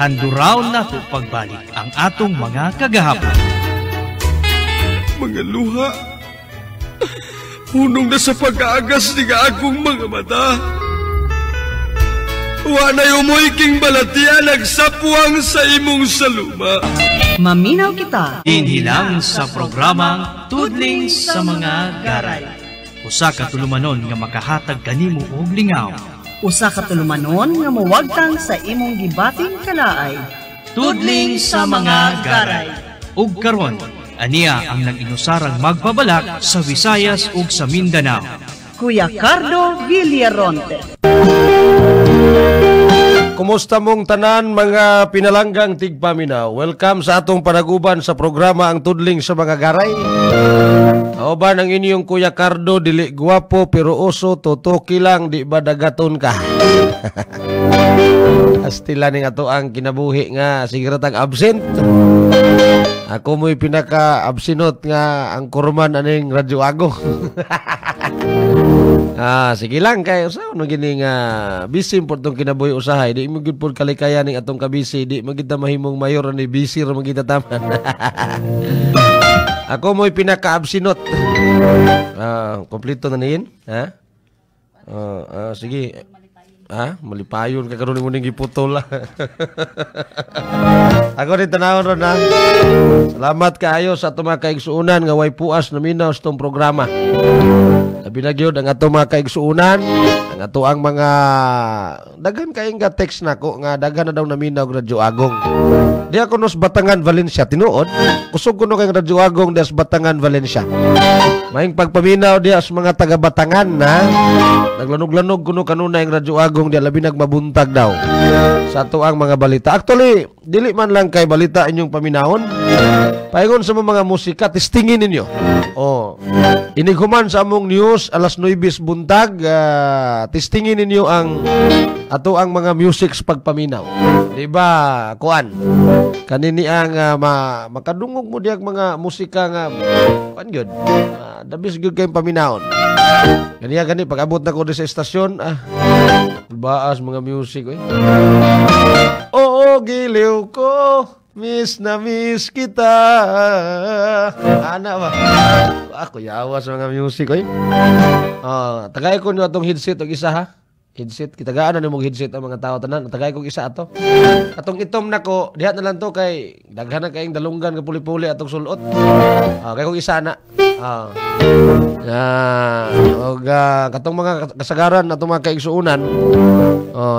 handuraw na to pagbalik ang atong mga kagahapon. Mga luha, hunong na sa pag-aagas ni akong mga mata. Wanay umoy king balatia nagsapuang sa imong saluma. Maminaw kita. Inhilang sa programang Tudling sa mga Garay. Usa ka tulumanon nga makahatag kanimo og lingaw. Usa ka tulumanon nga muwagtang sa imong gibating kalaay. Tudling sa mga Garay. Ug karon, aniya ang nag-inusarang magpabalak sa Visayas ug sa Mindanao. Kuya Cardo Villaronte. Kumusta mong tanan mga pinalanggang tigpaminaw? Welcome sa atong panaguban sa programa ang Tudling sa mga Garay. Kauban ang inyong Kuya Cardo, dili guwapo pero oso, tutuki lang, di ba dagaton ka? Astila ning ato ang kinabuhi nga sigaretang absent. Ako mo'y pinaka-absinot nga ang kurman aning Radyo Agong. Sige lang kayo sa ano gini nga bisim po itong kinabuhi usahay. Di mo gud po kalikayan ning atong kabisi. Di magita mahimong mayor ni busy ra magita taman. Ako mo'y pinaka-absinot. Kompleto na niin? Ha? Sige. Malipayon ka karon mo ning giputol. Ako rin tanawon ron na. Salamat kaayo sa atong mga kaigsuunan nga way puas na minaw sa itong programa. Labi na gyud ang atong mga kaigsuunan, ang ato ang mga daghan kayong ka text nako nga daghan na daw naminaw Radyo Agong. Di ako nos Batangan Valencia tinuod. Kusog kuno kay Radyo Agong des Batangan Valencia. Maing pagpaminaw diya sa mga taga Batangan na naglanog-lanog kuno kanuna yung Radyo Agong diya labi nagmabuntag daw sa ato ang mga balita. Actually, dili man lang kay balita inyong paminahon. Paingon sa mga musika, testingin ninyo. Inighuman sa among news alas 9 buntag, testingin ninyo ang ato ang mga music sa pagpaminaw. Di ba, kuan? Kanini ang makadungog mo diag mga musika nga kuan gyud. Dabis gyud kay paminahon. Gani pag-abot na ko sa estasyon, baas mga music Oo, giliw ko. Miss na miss kita. Ana ba? Ako yawa sa mga music tagay ko nyo atong headset og isa ha. Headset, kitagaan na nimong headset ang mga tao tanan. Tagay kong isa ato. Atong itom nako, diha na lang to kay daghan na kayong dalunggan nga puli-puli atong sulot. Kay kong isa na. Katong mga kasagaran atong mga kaigsuunan.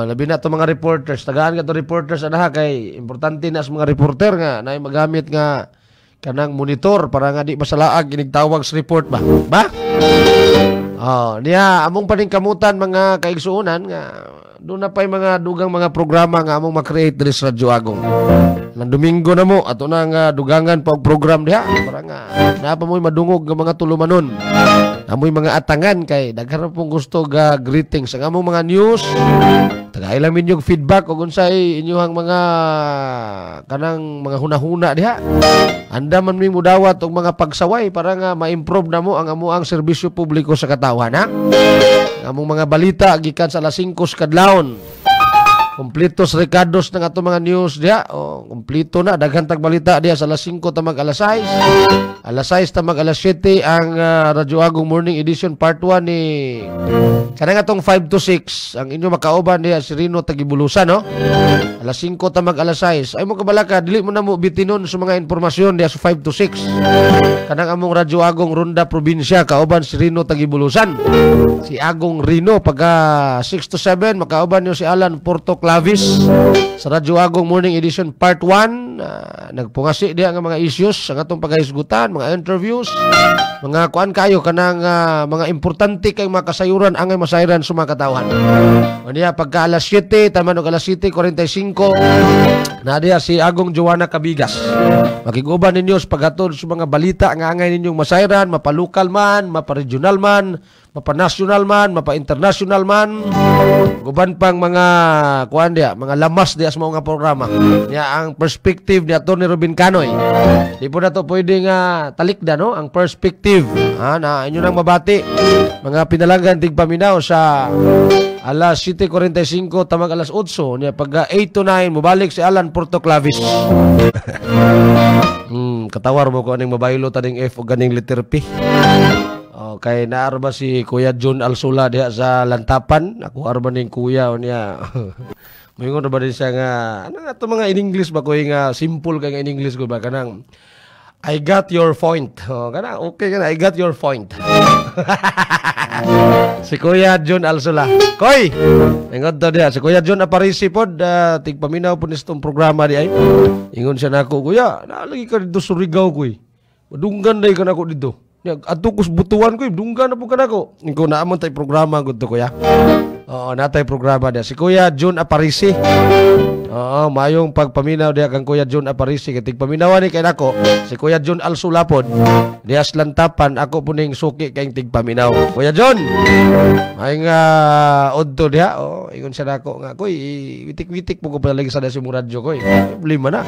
Labi na itong mga reporters. Tagaan ka itong reporters kay importante na sa mga reporter nga na magamit nga kanang monitor para nga di masalaag inigtawag sa report ba? Niya among paningkamutan mga kaigsuunan nga doon na pa'y mga dugang mga programa nga among makreate diri sa Radyo Agong. Nang Domingo na mo ato na nga dugangan pa og program diha para nga napa mo'y madungog nga mga tulumanon. Amoy mga atangan kay daghan pong gusto ga greetings ang among mga news. Tagay lang minyong feedback ug unsay inyohang mga kanang mga hunahuna diha. Anda man mi mudawat og mga pagsaway para nga ma-improve na mo ang amuang serbisyo publiko sa katawhan ha. Among mga balita gikan sa alas 5 kadlawon. Kompletos recados ng ato mga news diha. Kompleto na daghan tag balita diha sa alas 5 tamag alas 6. Alas 6 tamag alas 7 ang Radyo Agong Morning Edition Part 1 ni kanang atong 5 to 6 ang inyo makauban diha si Rino Tagibulusan Alas 5 tamag alas 6. Ay mo kabalaka dili mo na mo bitinon sa mga impormasyon diha sa 5 to 6. Kanang among Radyo Agong Ronda Probinsya kauban si Rino Tagibulusan. Si Agong Rino pagka 6 to 7 makauban niyo si Alan Porto Clavis sa Radyo Agong Morning Edition Part 1. Nagpungasi diha nga mga issues ang atong paghisgutan, mga interviews, mga kuan kayo kanang mga importante kay mga kasayuran angay masayran sa mga katawhan. Niya pagka alas 7 taman og alas 7:45 na diha si Agong Joanna Cabigas. Makiguban ninyo sa paghatod sa mga balita nga angay ninyong masayran, mapalokal man, maparegional man, mapa-national man, mapa-international man, guban pang mga kuan dia, mga lamas dia sa mga programa. Nya ang perspective ni Atty. Robin Canoy. Di po na to pwede nga talikda, no? Ang perspective. Na inyo nang mabati. Mga pinalanggan tigpaminaw sa alas 7:45 tamang alas 8 niya pag 8 to 9 mubalik si Alan Porto Clavis. Katawar mo ko aning mabaylo taning F o ganing letter P. Kay naarba si Kuya John Alsula diha sa Lantapan. Ako arba ning kuya niya. Moingon ba din siya nga ano nga to mga in English ba ko nga simple kay nga in English ko ba kanang I got your point. Kana okay kana I got your point. Si Kuya John Alsula. Koy. Ingon to diha si Kuya John Aparisi pod tigpaminaw po nitong programa di ay. Ingon siya nako, kuya, naalagi ka dito sa Surigao koy. Madunggan day ka nako dito. Ato kus butuan ko, dunggan na po ka nako. Ingo naamon tay programa gud to kuya. Oo, natay programa dia si Kuya John Aparisi. Oo, mayong pagpaminaw dia kang Kuya John Aparisi kay tigpaminawan ni kay nako si Kuya John Alsula pod. Dias Lantapan ako puning suki kay tigpaminaw. Kuya John. Ay nga odto dia. Ingon siya nako nga koy witik-witik po ko pa lagi sa si radyo koy. Problema na.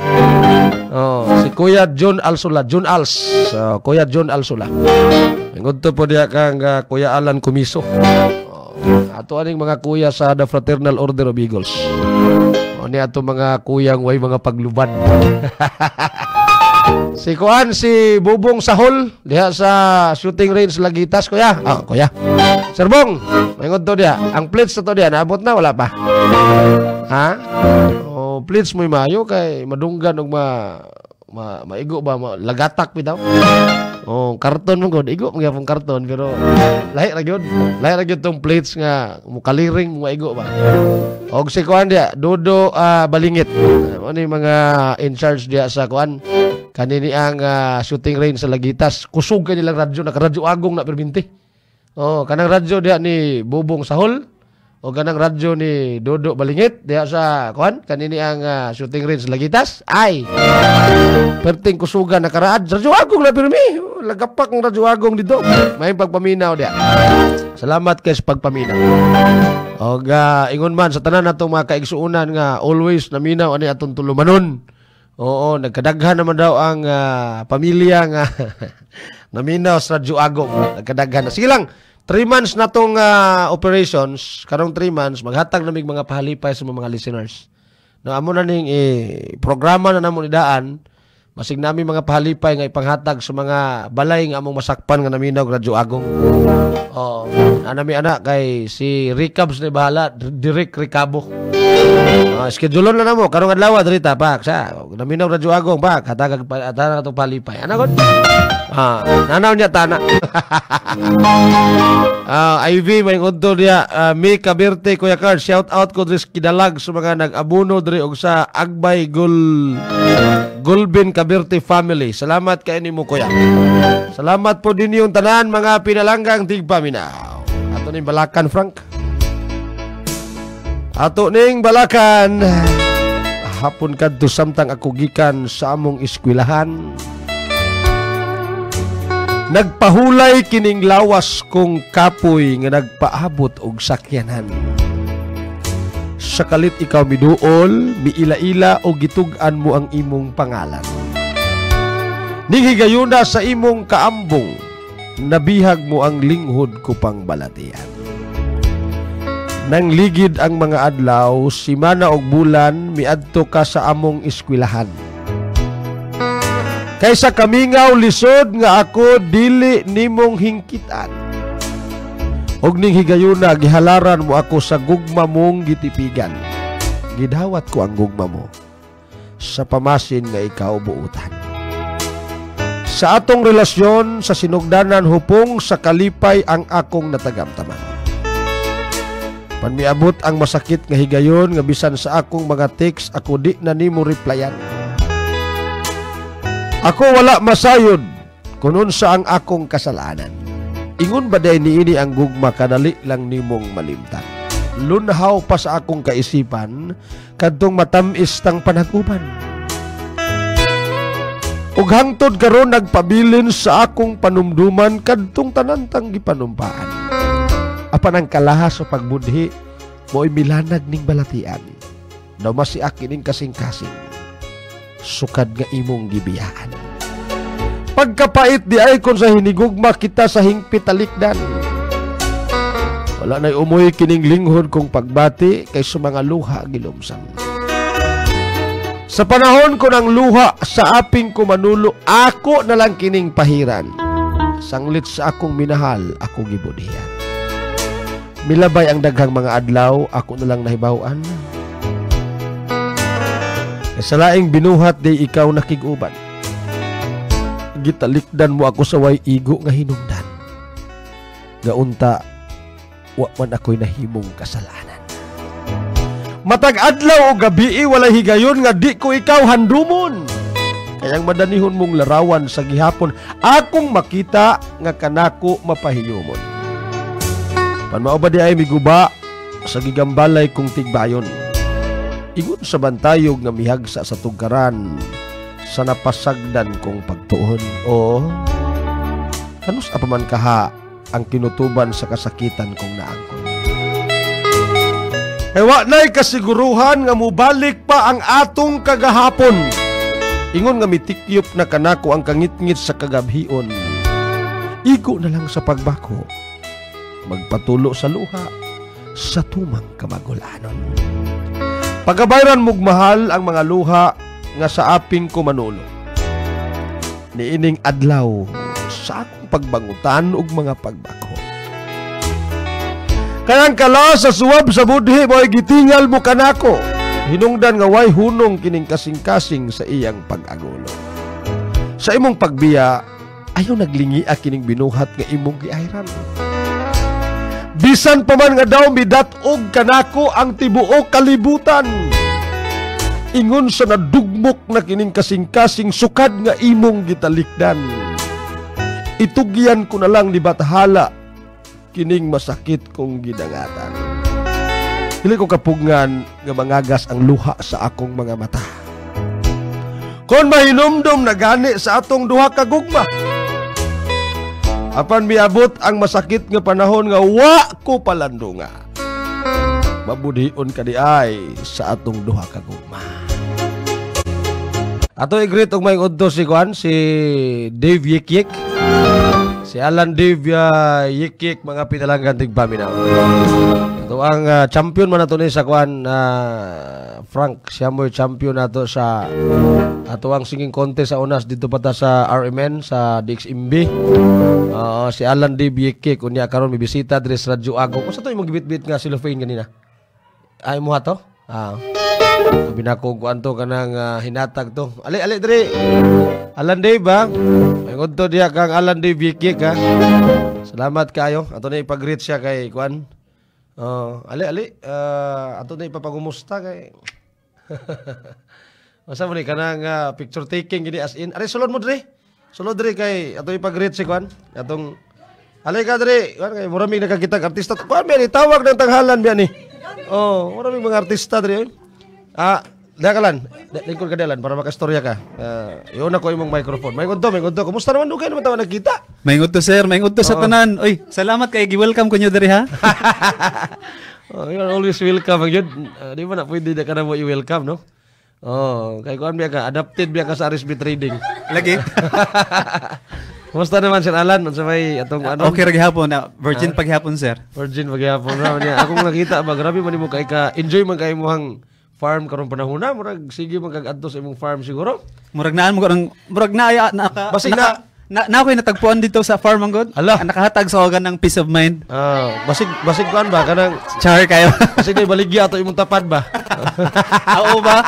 Si Kuya John Alsula, John Als. Kuya John Alsula. Ingon to po dia kang Kuya Alan Kumiso. Ato aning mga kuya sa The Fraternal Order of Eagles. Ni ato mga kuyang way mga pagluban. Si Kuan, si Bubong Sahol diha sa shooting range Lagitas, kuya. Kuya. Sir Bong, maingon to dia. Ang plates to dia naabot na wala pa. Ha? Plates mo mayo kay madunggan og maigo ba lagatak bitaw. Karton mo gud, igo magyapon karton pero lahi ra gyud tong plates nga mukaliring mo maigo ba. Og si Kuan dia Dodo Balingit. Ano ni mga in charge dia sa Kuan kanini ang shooting range sa Lagitas. Kusog kay nilang radyo, naka-radyo agong na perbinti. Kanang radyo dia ni Bubong Sahol o kanang radyo ni Dodo Balingit diha sa Kuan kanini ang shooting range sa Lagitas. Ay perting kusugan nakaraad radyo agong na pirmi. Lagapak ng radyo agong dito. May pagpaminaw dia. Salamat kay sa pagpaminaw. Og ingon man sa tanan natong mga kaigsuunan nga always naminaw ani atong tulumanon. Oo, nagkadaghan naman daw ang pamilya nga naminaw sa radyo agong. Nagkadaghan na. Sige lang. 3 months na tong operations, karong 3 months, maghatag namig mga pahalipay sa mga listeners. Amo na ning programa na namon idaan, masig nami mga pahalipay nga ipanghatag sa mga balay nga among masakpan nga naminaw radyo agong. Anami anak kay si Ricabs ni bahala, Direk Ricabo. Schedule na namo karong adlaw dirita pak sa naminaw radyo agong pak hatag atong pahalipay. Ana gud? Nanaw niya tana. IV may ngunto dia May Kabirte Kuya Carl, shout out ko dres kidalag sa mga nag-abuno diri og sa Agbay Gulbin Kabirte family. Salamat kay nimo kuya. Salamat po din yung tanan mga pinalanggang tigpaminaw. Ato ning Balakan Frank. Ato ning Balakan. Hapon kadto samtang ako gikan sa among eskwelahan. Nagpahulay kining lawas kong kapoy nga nagpaabot og sakyanan. Sa kalit ikaw miduol, miila-ila o gitug-an mo ang imong pangalan. Ning higayuna sa imong kaambong, nabihag mo ang linghod ko pang balatian. Nang ligid ang mga adlaw, simana og bulan, miadto ka sa among eskwelahan. Kaysa kamingaw lisod nga ako dili nimong hingkitan. Og ning higayuna gihalaran mo ako sa gugma mong gitipigan. Gidawat ko ang gugma mo sa pamasin nga ikaw buutan. Sa atong relasyon sa sinugdanan hupong sa kalipay ang akong natagamtaman. Panmiabot ang masakit nga higayon nga bisan sa akong mga text ako di na nimo replyan. Ako wala masayod kunon sa ang akong kasalanan. Ingon ba day niini ang gugma kadali lang nimong malimtan. Lunhaw pa sa akong kaisipan kadtong matamis tang panaguban. Ug hangtod karon nagpabilin sa akong panumduman kadtong tanantang gipanumpaan. Apan ang kalahas sa pagbudhi mo'y milanag ning balatian. Daw masiak kining kasing-kasing. Sukad nga imong gibiyaan. Pagkapait di ay kung sa hinigugma kita sa hingpit talikdan. Wala na'y umuy kining linghod kong pagbati kaysa mga luha gilumsan. Sa panahon ko ng luha sa aping ko manulo, ako na lang kining pahiran. Sanglit sa akong minahal, ako gibudhian. Milabay ang daghang mga adlaw, ako na lang nahibawan. Sa laing binuhat di ikaw nakiguban. Gitalikdan mo ako sa way igo nga hinungdan. Gaunta, wa man ako'y nahimong kasalanan. Matag adlaw o gabi walay higayon nga di ko ikaw handumon. Kayang madanihon mong larawan sa gihapon, akong makita nga kanako mapahiyumon. Panmao ba di ay miguba sa gigambalay kong tigbayon. Ingon sa bantayog nga mihagsa sa tugkaran sa napasagdan kong pagtuon. O kanus apaman kaha ang kinutuban sa kasakitan kong naangkon. Ewa na'y kasiguruhan nga mubalik pa ang atong kagahapon. Ingon nga mitikyop na kanako ang kangitngit sa kagabhion. Igo na lang sa pagbako. Magpatulo sa luha sa tumang kamagulanon. Pagabayran mong mahal ang mga luha nga sa aping ko manulo. Niining adlaw sa akong pagbangutan ug mga pagbako. Kayang kala sa suwab sa budhi mo'y gitingal mo kanako. Hinungdan nga way hunong kining kasing-kasing sa iyang pag-agulo. Sa imong pagbiya, ayaw naglingi kining binuhat nga imong giayran. Bisan pa man nga daw midat-og kanako ang tibuok kalibutan. Ingon sa nadugmok na kining kasing-kasing sukad nga imong gitalikdan. Itugyan ko na lang ni Bathala kining masakit kong gidangatan. Dili ko kapugngan nga mangagas ang luha sa akong mga mata. Kon mahinumdom na gani sa atong duha ka gugma. Apan miabot ang masakit nga panahon nga wa ko palandunga. Mabudhion ka di ay sa atong duha ka gugma. Ato i-greet og may udto si Dave Yikyik. Si Alan Dave Yikyik, mga pinalanggan tig paminaw. Ito ang champion man nato ni sa Frank. Siya mo'y champion nato sa ato ang singing contest sa unas dito pata sa RMN sa DXMB. Si Alan Dave Yikyik unya karon mi bisita diri sa Radyo Agong. Usa to imong gibit-bit nga cellophane kanina? Ay mo to? Binako ko anto kanang hinatag to. Ali diri. Alan Dave ba? Mayngod to diha kang Alan Dave Yikyik ha. Salamat kayo. Ato na ipag-greet siya kay kuan. Ali. Ato na ipapagumusta kay. Masa mo ni kanang picture taking gini as in. Ari sulod mo diri. Sulod diri kay ato ipag-greet si kuan. Atong ali ka diri. Kuan kay muraming nakakita artista. Kuan mi tawag ng tanghalan biya ni. Maraming mga artista diri. Dakalan. Lingkod ka dalan para makastorya ka. Iyon ako imong microphone. Maingod to. Kumusta naman dugay naman tawa nagkita? Maingod to sir, maingod to sa tanan. Oy, salamat kay gi-welcome ko nyo diri ha. You're always welcome gyud. Di ba na pwede na ka na mo i-welcome no? Kay kuan biya ka adapted biya ka sa RSB trading. Lagi. Kumusta naman Sir Alan? Unsa may atong ano? Okay ra gihapon na virgin paghapon sir. Virgin paghapon ra niya. Akong nakita ba grabe man nimo kay ka enjoy man kay imong farm karon panahon na murag sige man kag adto sa imong farm siguro. Murag naan mo karong murag na basig na ako'y natagpuan dito sa farm ang god. Nakahatag sa organ ng peace of mind. Basig kuan ba kanang char kayo. Basig na baligya ato imong tapad ba? Oo ba?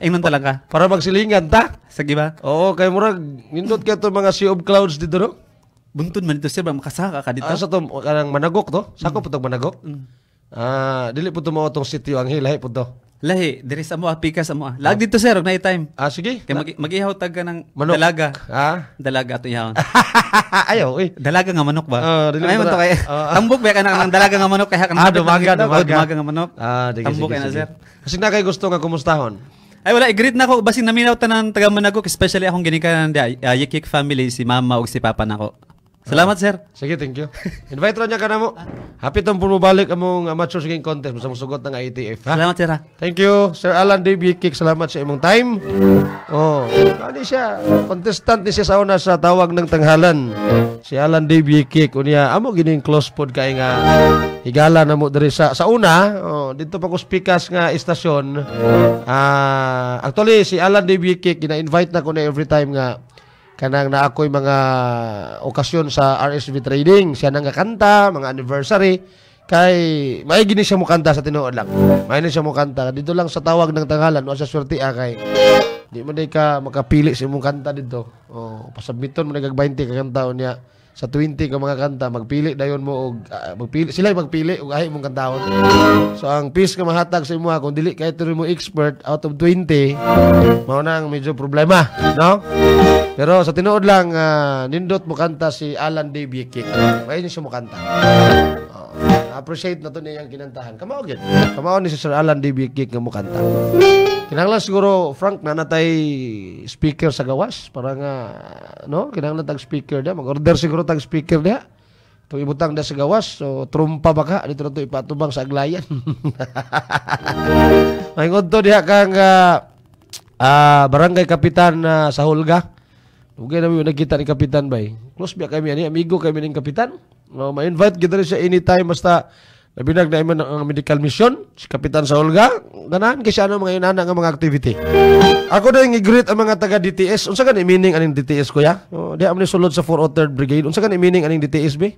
Ingon talaga. Para magsilingan ta. Sige ba? Oo, kay murag nindot ka to mga sea of clouds dito no. Buntun man dito sir ba makasaka ka dito. Sa to kanang managok to? Sako putog managok? Dili po to mo tong sitio ang hilahi po to. Lahi, diri sa mo pika sa mo. Lag dito sir, og na time. Sige. Kay mag-ihaw tag ka ng manok. Dalaga. Dalaga ato ihawon. Ayaw, Dalaga nga manok ba? Dili Ay man to kay. Tambok ba ka ng dalaga nga manok kay dumaga nga manok. Tambok kay na sir. Kasi na kay gusto nga kumustahon. Ay wala, i-greet na ako basin naminaw tanan taga Managok, especially akong ginikanan Yikyik family, si mama ug si papa nako. Salamat, sir. Sige, thank you. Invite ra niya ka na mo. Happy tong pumabalik among amateur singing contest. Basta musugot ng ITF, ha? Salamat, sir. Ha? Thank you, Sir Alan David Kik. Salamat sa imong time. Oh, ano siya? Contestant ni siya sa una sa tawag ng tanghalan. Si Alan David Kik. Unya, amo gining close pod kay nga higala na mo diri sa una. Oh, dito pa ko speakers nga istasyon. Actually, si Alan David Kik, gina-invite na ko na every time nga kanang na ako'y mga okasyon sa RSV Trading. Siya nang kanta, mga anniversary. Kay, may gini siya mo kanta sa tinuod lang. May na siya mo kanta. Dito lang sa tawag ng tanghalan, o sa swerte kay di mo ka makapili sa imong kanta dito. Oh, pasabiton mo nagag-20 ka kanta niya. Sa 20 ka mga kanta, magpili dayon mo og magpili sila magpili og ahi mong kantaon. So ang piece ka mahatag sa imo kung dili kay tuloy mo expert out of 20, mao na ang medyo problema, no? Pero sa tinuod lang nindot mo kanta si Alan David Kik. May siya mo kanta. Appreciate na to niyang kinantahan. Kamao gyud. Kamao ni si Sir Alan David Kik nga mo kanta. Kinahanglan siguro Frank na natay speaker sa gawas para nga no, kinahanglan tag speaker dia, mag-order siguro tag speaker dia. Tung ibutang dia sa gawas, so trumpa ba ka dito na to ipatubang sa Aglayan. Mayngod to diha kang barangay kapitan sa Hulga. Ugay na mi nakita ni kapitan bay. Close biya kami ani, amigo kami ning kapitan. No, ma-invite kita rin siya anytime basta nabinag na iman ang medical mission, si Kapitan sa Olga, ganahan kasi ano mga inana nga mga activity. Ako na yung i-greet ang mga taga-DTS. Unsa ka ni meaning aning DTS, kuya? Di amni sulod sa 403rd Brigade. Unsa ka ni meaning aning DTS, be?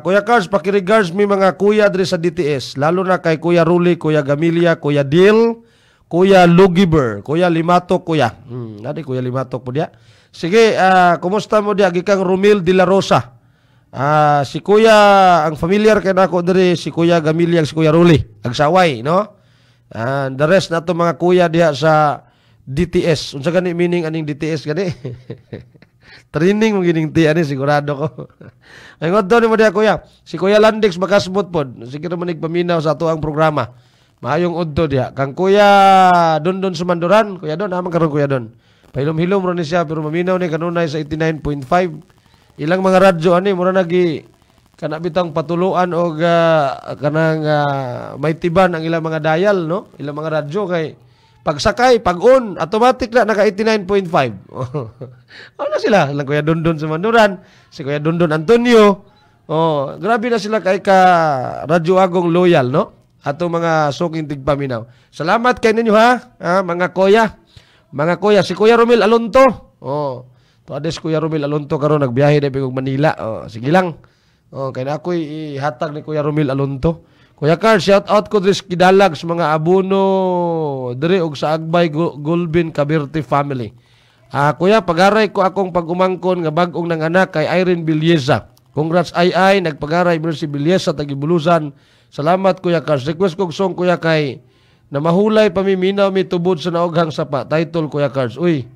Kuya Carls, pakiregards mi mga kuya diri sa DTS. Lalo na kay Kuya Ruli, Kuya Gamilia, Kuya Dil, Kuya Lugiber, Kuya Limatok, kuya. Nadi Kuya Limatok po dia. Sige, kumusta mo dia? Gikang Romil de la Rosa. Si Kuya, ang familiar kay nako diri si Kuya Gamilia, si Kuya Ruli, agsaway, no? And the rest na to mga kuya diha sa DTS. Unsa gani meaning aning DTS gani? Training mo gining ti ani sigurado ko. Ay ngodto ni mo diha kuya. Si Kuya Landix makasmut pod. Sige ra manig paminaw sa ato ang programa. Maayong udto diha. Kang Kuya Dondon Sumanduran, Kuya Don, amang karon Kuya Don. Pailom-hilom ro ni siya pero maminaw ni kanunay sa 89.5. Ilang mga radyo ani mura nagi kana bitang patuluan og kanang may tiban ang ilang mga dial, no? Ilang mga radyo kay pagsakay, pag-on, automatic na naka 89.5. Ano sila? Lang Kuya Dondon sa Manduran, si Kuya Dondon Antonio. Oh, grabe na sila kay ka Radyo Agong loyal, no? Ato mga suking tigpaminaw. Salamat kay ninyo ha, mga kuya. Mga kuya, si Kuya Romil Alonto. Oh. Tuades Kuya Romil Alonto karon nagbiyahe na bigog Manila. Oh, sige lang. Oh, kay na ako'y ihatag ni Kuya Romil Alonto. Kuya Carl, shout out ko dres kidalag sa mga abuno diri og sa Agbay Gulbin Cabirte family. Kuya, pagaray ko akong pag-umangkon nga bag-ong nanganak kay Irene Bilyesa. Congrats ay nagpagaray mo si Bilyesa tagibulusan. Salamat Kuya Carl. Request kong song Kuya kay na mahulay pamiminaw mi tubod sa naughang sapa. Title Kuya Carl. Uy,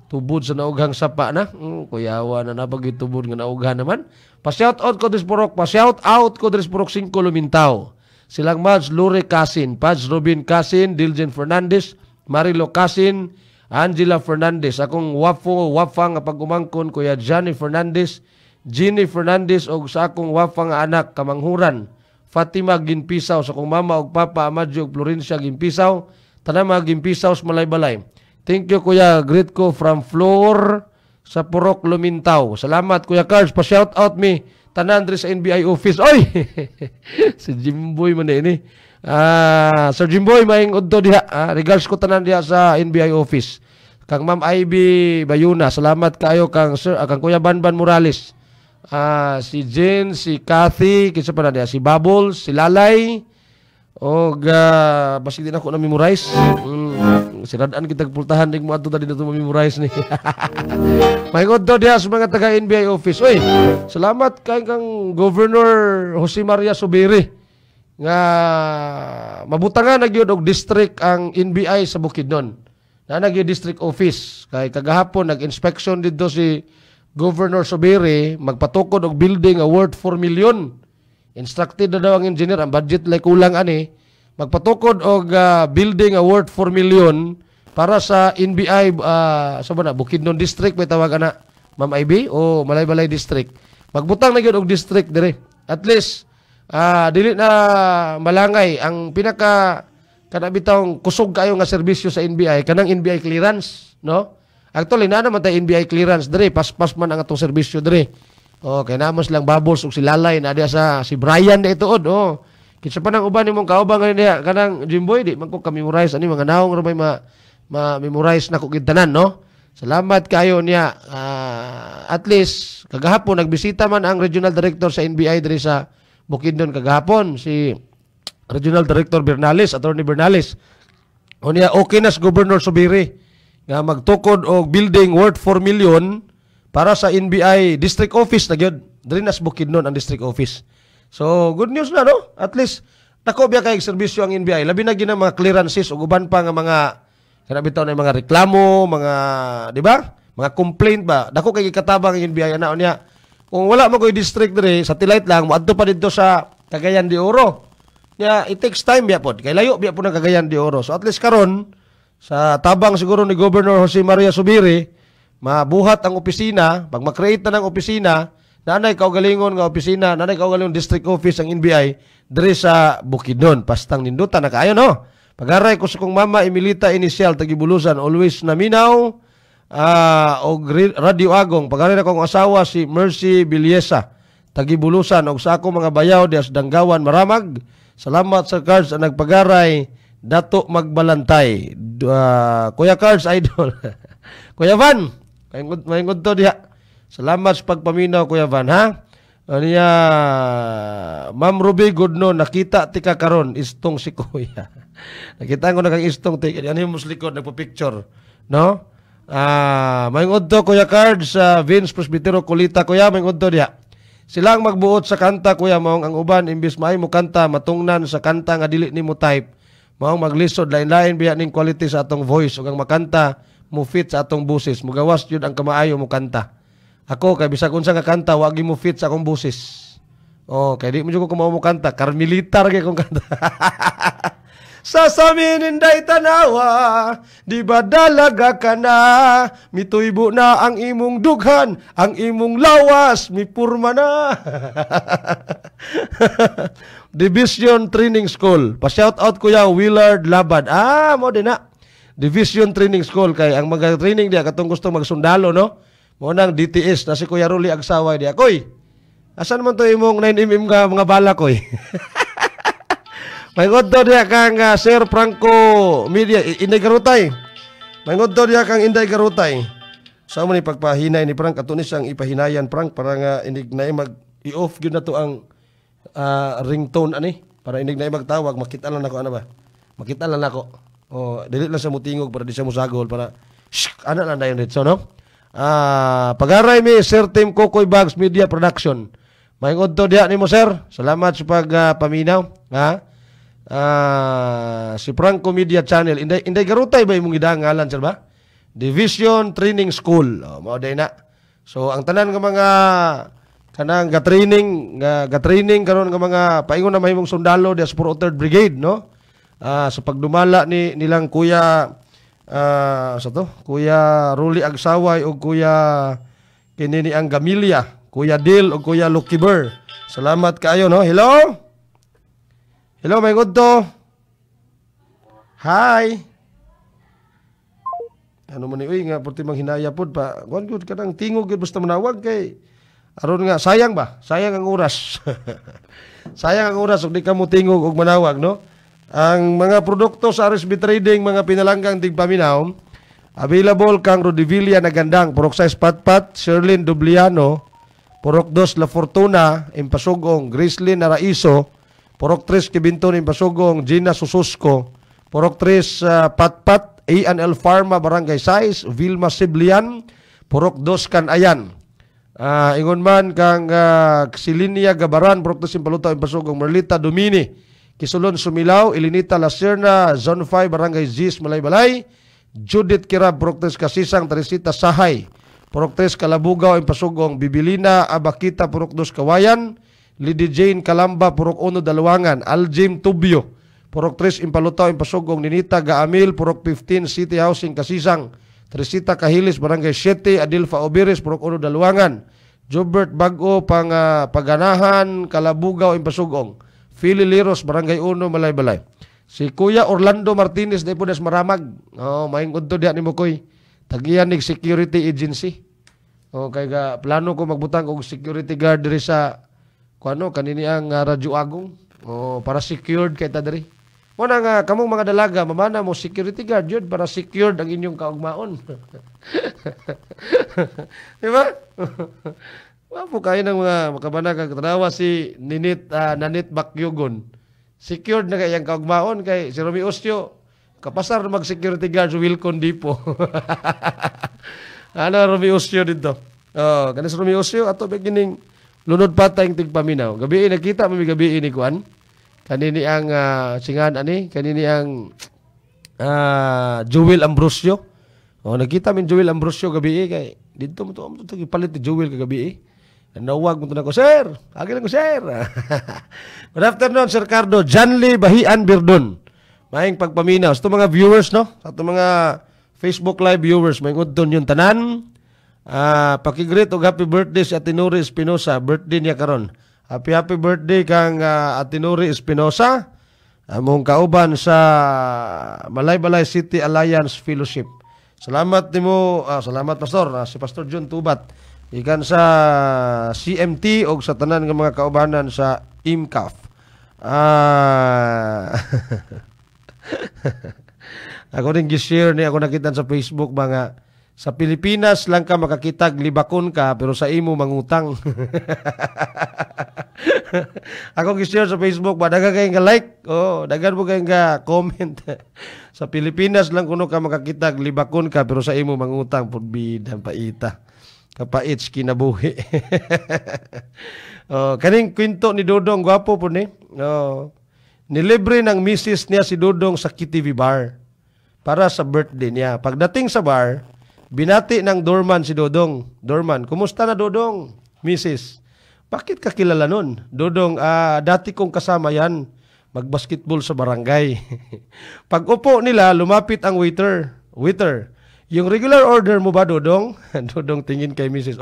tubod sa naughang sapa na. Kuyawa na napagit tubod nga naughan naman. Pa-shout out ko dres purok. Pa-shout out ko dres purok 5 Lumintao. Silang Mads Lure Casin, Paz Robin Casin, Diljen Fernandez, Marilo Casin, Angela Fernandez. Akong wafang nga pag-umangkon Kuya Johnny Fernandez, Ginny Fernandez og sa akong wafang nga anak Kamanghuran, Fatima Ginpisaw, sa akong mama og papa Amadjo og Florencia Ginpisaw, tanang mga Ginpisaw sa Malay-Balay. Thank you Kuya, greet ko from Floor sa Purok Lumintao. Salamat Kuya Carls, pa-shout out me tanan diri sa NBI office. Oy! Si Jimboy man ini. Sir Jimboy maing udto diha. Regards ko tanan diha sa NBI office. Kang Ma'am Ivy Bayuna, salamat kayo kang Sir, kang Kuya Banban Morales. Si Jen, si Kathy, kinsa pa na diha, si Bubbles, si Lalay. Og basig din ako na memorize. Siradaan kita pultahan ning mo adto tadi na memorize ni. Maingod do diha sa mga taga NBI office. Oy, salamat kay kang Governor Jose Maria Subiri nga mabutangan nagyud og district ang NBI sa Bukidnon. Na nagyud district office kay kagahapon nag-inspection didto si Governor Subiri magpatukod og building a worth 4 million. Instructed na daw ang engineer, ang budget like kulang ani, magpatukod og building a worth 4 million para sa NBI sa Bukidnon District, may tawag na Ma'am Ivy, o Balay-Balay District. Magbutang na gyud og district dire. At least dili na malangay ang pinaka kanabitang kusog kayo nga serbisyo sa NBI kanang NBI clearance, no? Actually na naman tay NBI clearance dire, paspas man ang atong serbisyo dire. Okay, namos lang Bubbles ug si Lalay na diya sa si Brian na ituod. Kinsa pa nang uban nimong kaubang niya kanang Jimboy di man ko ka-memorize ani mga naong ra may ma-memorize na ko kintanan, no? Salamat kayo niya. At least kagahapon nagbisita man ang regional director sa NBI diri sa Bukidnon kagahapon, si Regional Director Bernales, Attorney Bernales. O niya okay na sa Governor Subiri nga magtukod og building worth 4 million para sa NBI district office na gyud. Diri na sa Bukidnon ang district office. So good news na, no? At least dako biya kay serbisyo ang NBI. Labi na gina mga clearances ug uban pa nga mga kanabitaw na mga reklamo, mga di ba? Mga complaint ba? Dako kay katabang ang NBI ana niya. Kung wala mo ko'y district dire, satellite lang, moadto pa dito sa Cagayan de Oro. It takes time biya pod. Kay layo biya po ng Cagayan de Oro. So at least karon sa tabang siguro ni Governor Jose Maria Subiri, mabuhat ang opisina, pag makreate na ng opisina, nanay kaugalingon nga opisina, nanay kaugalingon district office ang NBI, dire sa Bukidnon. Pastang nindutan na kaayo, no? Pag-aray ko sa kong mama, Emilita Initial, Tagibulusan, always naminaw, o Radio Agong. Pag-aray na kong asawa, si Mercy Bilyesa, Tagibulusan, o sa akong mga bayaw, dias Danggawan, Maramag. Salamat sa cards ang nagpag-aray, Dato Magbalantay. Kuya Cards, idol. Kuya Van, mayingod to diha. Salamat sa pagpaminaw, Kuya Van, ha? Niya, Ma'am Ruby Goodno, nakita tika karon istong si Kuya. Nakita ko na kang istong tika. Yan yung muslikod, nagpa-picture. No? Mayingod to, Kuya Cards, Vince Presbytero Kulita, Kuya, mayingod to diha. Silang magbuot sa kanta, Kuya, maong ang uban, imbis maay mo kanta, matungnan sa kanta nga dili ni mo type. Maong maglisod, lain-lain biya ning quality sa atong voice, ug ang makanta, mo fit sa atong busis. Mugawas yun ang kamaayo mo kanta. Ako, kay bisag unsa nga kanta, wagi mo fit sa akong busis. Kay di mo dyan ko kumao mo kanta, karmilitar kay kong kanta. Sasamin inday tanawa, di ba dalaga ka na, mituybo na ang imong dughan, ang imong lawas, mipurma na. Division Training School. Pa-shout out Kuya Willard Labad. Mo din na. Division Training School kay ang mga training diya katong gusto magsundalo, no? Mo nang DTS na si Kuya Ruli Agsaway diya. Koy. Asan man to imong 9mm ka mga bala koy? May ngodto diya kang Sir Franco Media Inday Garutay. May ngodto diya kang Inday Garutay. Sa mo ni pagpahinay ni Frank ato ni siyang ipahinayan Frank para nga inig na mag i-off gyud na to ang ringtone ani para inig na magtawag makita lang nako ano ba? Makita lang nako. Dili lang sa mutingog para di siya musagol para ana lang dayon dito, no? Pag-aray mi Sir Tim Kokoy Bags Media Production. May ngodto diya nimo sir. Salamat sa pagpaminaw, ha? Si Franco Media Channel Inday Garutay ba imong gidangalan sir ba? Division Training School. Mao day na. So ang tanan nga mga kanang ga-training karon nga mga paingon na mahimong sundalo diya sa 403rd Brigade, no? Sa pagdumala nilang Kuya Kuya Ruli Agsaway o Kuya kinini ang Gamilia, Kuya Dil o Kuya Lukiber. Salamat kaayo, no? Hello? Hello, may good to. Hi. Ano man ni nga porti mang hinaya pod pa. Kuan gud kanang tingog gud basta manawag kay aron nga sayang ba? Sayang ang oras. Sayang ang oras ug di ka mo tingog og manawag, no? Ang mga produkto sa RSB Trading, mga pinalanggang tigpaminaw, available kang Rodivilla na gandang, Purok 6 Patpat, Sherlyn Dubliano, Purok 2 La Fortuna, Impasugong, Grislyn Naraiso, Purok 3 Kibinton, Impasugong, Gina Sususco, Purok 3 Patpat, A&L Pharma, Barangay 6, Vilma Siblian, Purok 2 Kanayan. Ingon man kang Xilinia Gabaran, Purok 2 Simpalutaw, Impasugong, Merlita Domini, Kisulon Sumilaw, Elinita Lacerna, Zone 5, Barangay Zis, Malay-Balay, Judith Kirab, Purok 3 Kasisang, Teresita Sahay, Purok 3 Kalabugaw, Impasugong, Bibilina, Abakita, Purok 2 Kawayan, Lady Jane Kalamba, Purok 1 Dalwangan, Aljim Tubyo, Purok 3 Impalutaw, Impasugong, Ninita Gaamil, Purok 15 City Housing, Kasisang, Teresita Cahilis, Barangay 7, Adilfa Obiris, Purok 1, Daluangan. Jobert Bago, Paganahan, Kalabugaw, Impasugong. Philly Liros, Barangay 1, Malay-Balay. Si Kuya Orlando Martinez, na ipunas maramag. Maing unto diyan ni mo koy. Tagiyan ni security agency. Kay plano ko magbutang og security guard diri sa kanini ang Radyo Agong. Para secured kay ta diri. Mo na nga kamong mga dalaga mamana mo security guard yun para secured ang inyong kaugmaon. Di ba? Wapo kayo ng mga makabanag tanawa si Nanit Bakyugon. Secured na kayang kaugmaon kay si Romeo Ostio. Kapasar mag security guard sa Wilcon Depot. Romeo Ostio dito. Kanis Romeo Ostio ato begining lunod pa tayong tigpaminaw. Gabi nakita mo gabi ni kuan. Kanini ang singan kanini ang Joel Ambrosio. Nakita min Joel Ambrosio gabi kay dito mo to gipalit ni Joel kagabi. Nawag mo to nako, sir. Agi lang ko, sir. Good afternoon, Sir Cardo. Janly Bahian Birdon. Maing pagpaminaw. Sa mga viewers, no? Sa mga Facebook Live viewers, may udton yung tanan. Pakigreet og happy birthday si Atinuri Espinosa. Birthday niya karon. Happy birthday kang Atinuri Espinosa. Among kauban sa Malay-Balay City Alliance Fellowship. Salamat nimo, salamat Pastor. Si Pastor John Tubat. Ikan sa CMT o sa tanan ng mga kaubanan sa IMCAF. Ako rin gishare ni ako nakita sa Facebook mga sa Pilipinas lang ka makakitag libakon ka pero sa imo mangutang. Ako gishare sa Facebook ba dagan kay nga like, dagan mo kay nga comment. Sa Pilipinas lang kuno ka makakitag libakon ka pero sa imo mangutang pud bidang paita. Kapait kinabuhi. Kaning kwento ni Dodong gwapo po ni. Nilibre ng misis niya si Dodong sa KTV bar para sa birthday niya. Pagdating sa bar, binati ng doorman si Dodong. Doorman, kumusta na Dodong? Misis, bakit ka kilala nun? Dodong, dati kong kasama yan. Magbasketball sa barangay. Pag upo nila, lumapit ang waiter. Waiter, yung regular order mo ba, Dodong? Dodong tingin kay Mrs.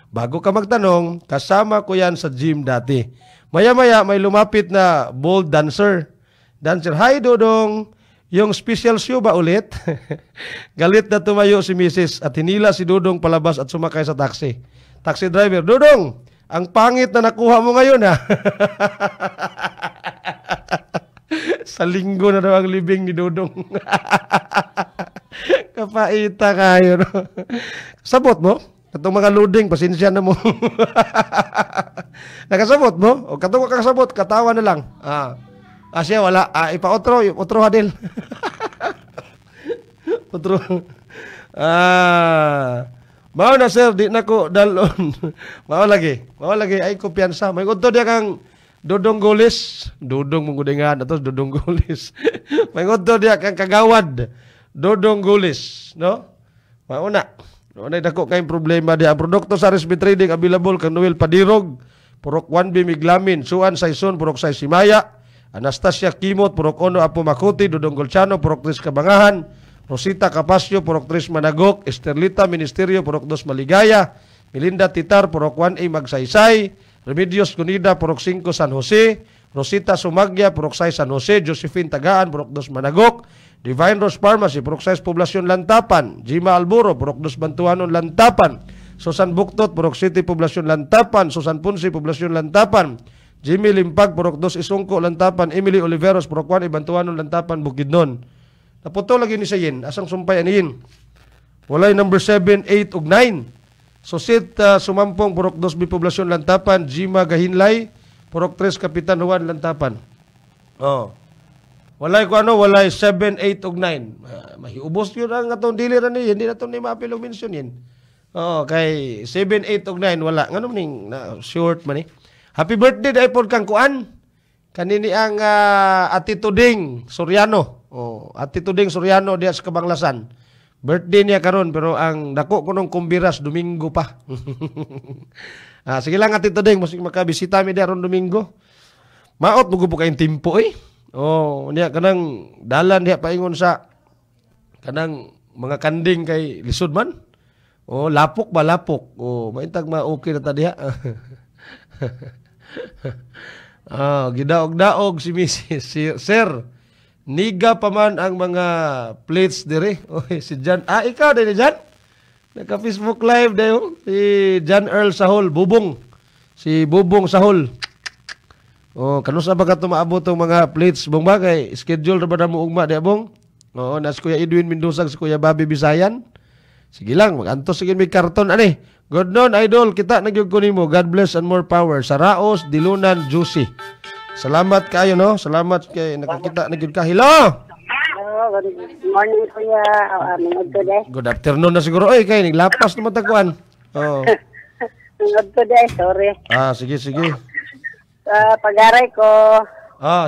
Bago ka magtanong, kasama ko yan sa gym dati. Maya-maya, may lumapit na bold dancer. Hi, Dodong. Yung special show ba ulit? Galit na tumayo si Mrs. at hinila si Dodong palabas at sumakay sa taxi. Taxi driver, Dodong, ang pangit na nakuha mo ngayon, ha? Sa linggo na daw ang libing ni Dodong. Kapaita kayo, no? Sabot mo? Katong mga loading, pasensya na mo. Nakasabot mo? O katong kakasabot, katawa na lang. Siya wala. Ipa-otro hadil. Otro. Mao na sir, di na ko dalon. Mao lagi. Ay kumpiyansa. May udto dia kang Dodong Golis. Dodong mong gudingan. Atos Dodong Golis. May udto dia kang kagawad. Dodong Gulis, no? Mauna. Mauna dako kay problema di ang produkto sa Resby Trading available kang Noel Padirog, Purok 1B Miglamin, Suan Saison, Purok 6 Simaya, Anastasia Kimot, Purok 1 Apo Makuti, Dodong Golchano, Purok 3 Kabangahan, Rosita Capasio, Purok 3 Managok, Esterlita Ministerio, Purok 2 Maligaya, Melinda Titar, Purok 1A Magsaysay, Remedios Cunida, Purok 5 San Jose, Rosita Sumagya, Purok 6 San Jose, Josephine Tagaan, Purok 2 Managok, Divine Rose Pharmacy, Purok 6 Poblasyon Lantapan, Jima Alburo, Purok 2 Bantuanon Lantapan, Susan Buktot, Purok City Poblasyon Lantapan, Susan Punsi, Poblasyon Lantapan, Jimmy Limpag, Purok 2 Isungko Lantapan, Emily Oliveros, Purok 1 Bantuanon Lantapan, Bukidnon. Naputo lagi ni sayin, asang sumpay aniin. Walay number 7, 8 ug 9. Susit Sumampong, Purok 2 Poblasyon Lantapan, Jima Gahinlay, Purok 3 Kapitan Juan Lantapan. Walay ko walay 7, 8 ug 9. Mahiubos yun ang atong dili ra ni, hindi na to ni mapilo mention yin. Kay 7, 8 ug 9 wala. Nganong ning short man ni. Happy birthday dai pod kang kuan. Kanini ang Ati Tuding Soriano. Ati Tuding Soriano diya sa Kabanglasan. Birthday niya karon pero ang dako ko nung kumbiras Domingo pa. Sige lang Ati Tuding, musik makabisita mi diya ron Domingo. Maot mo po kayong timpo niya kanang dalan diya paingon sa kanang mga kanding kay lisod man. Oh, lapok ba lapok? Oh, maintag okay na ta diha. Gidaog-daog si Mrs. Sir. Niga pa man ang mga plates dire. Oy, si Jan. Ikaw din Jan? Naka-Facebook live dayo. Si John Earl Sahol, Bubong. Si Bubong Sahol. Oh, kanusa ba ka tumaabot tong mga plates bong ba kay schedule ra ba mo ugma di bong? Oo, nas Kuya Edwin Mendoza si Kuya Bobby Bisayan. Sige lang, magantos sige may karton ani. Good noon, idol. Kita nagyug ko nimo. God bless and more power. Sa Raos, Dilunan, Juicy. Salamat kayo, no? Salamat kay nakakita nagyud ka. Hello! Good morning, Kuya. Good afternoon na siguro. Oy, kay niglapas naman tagkuan. Oh. Good today, sorry. Sige, sige. Pag-aray ko.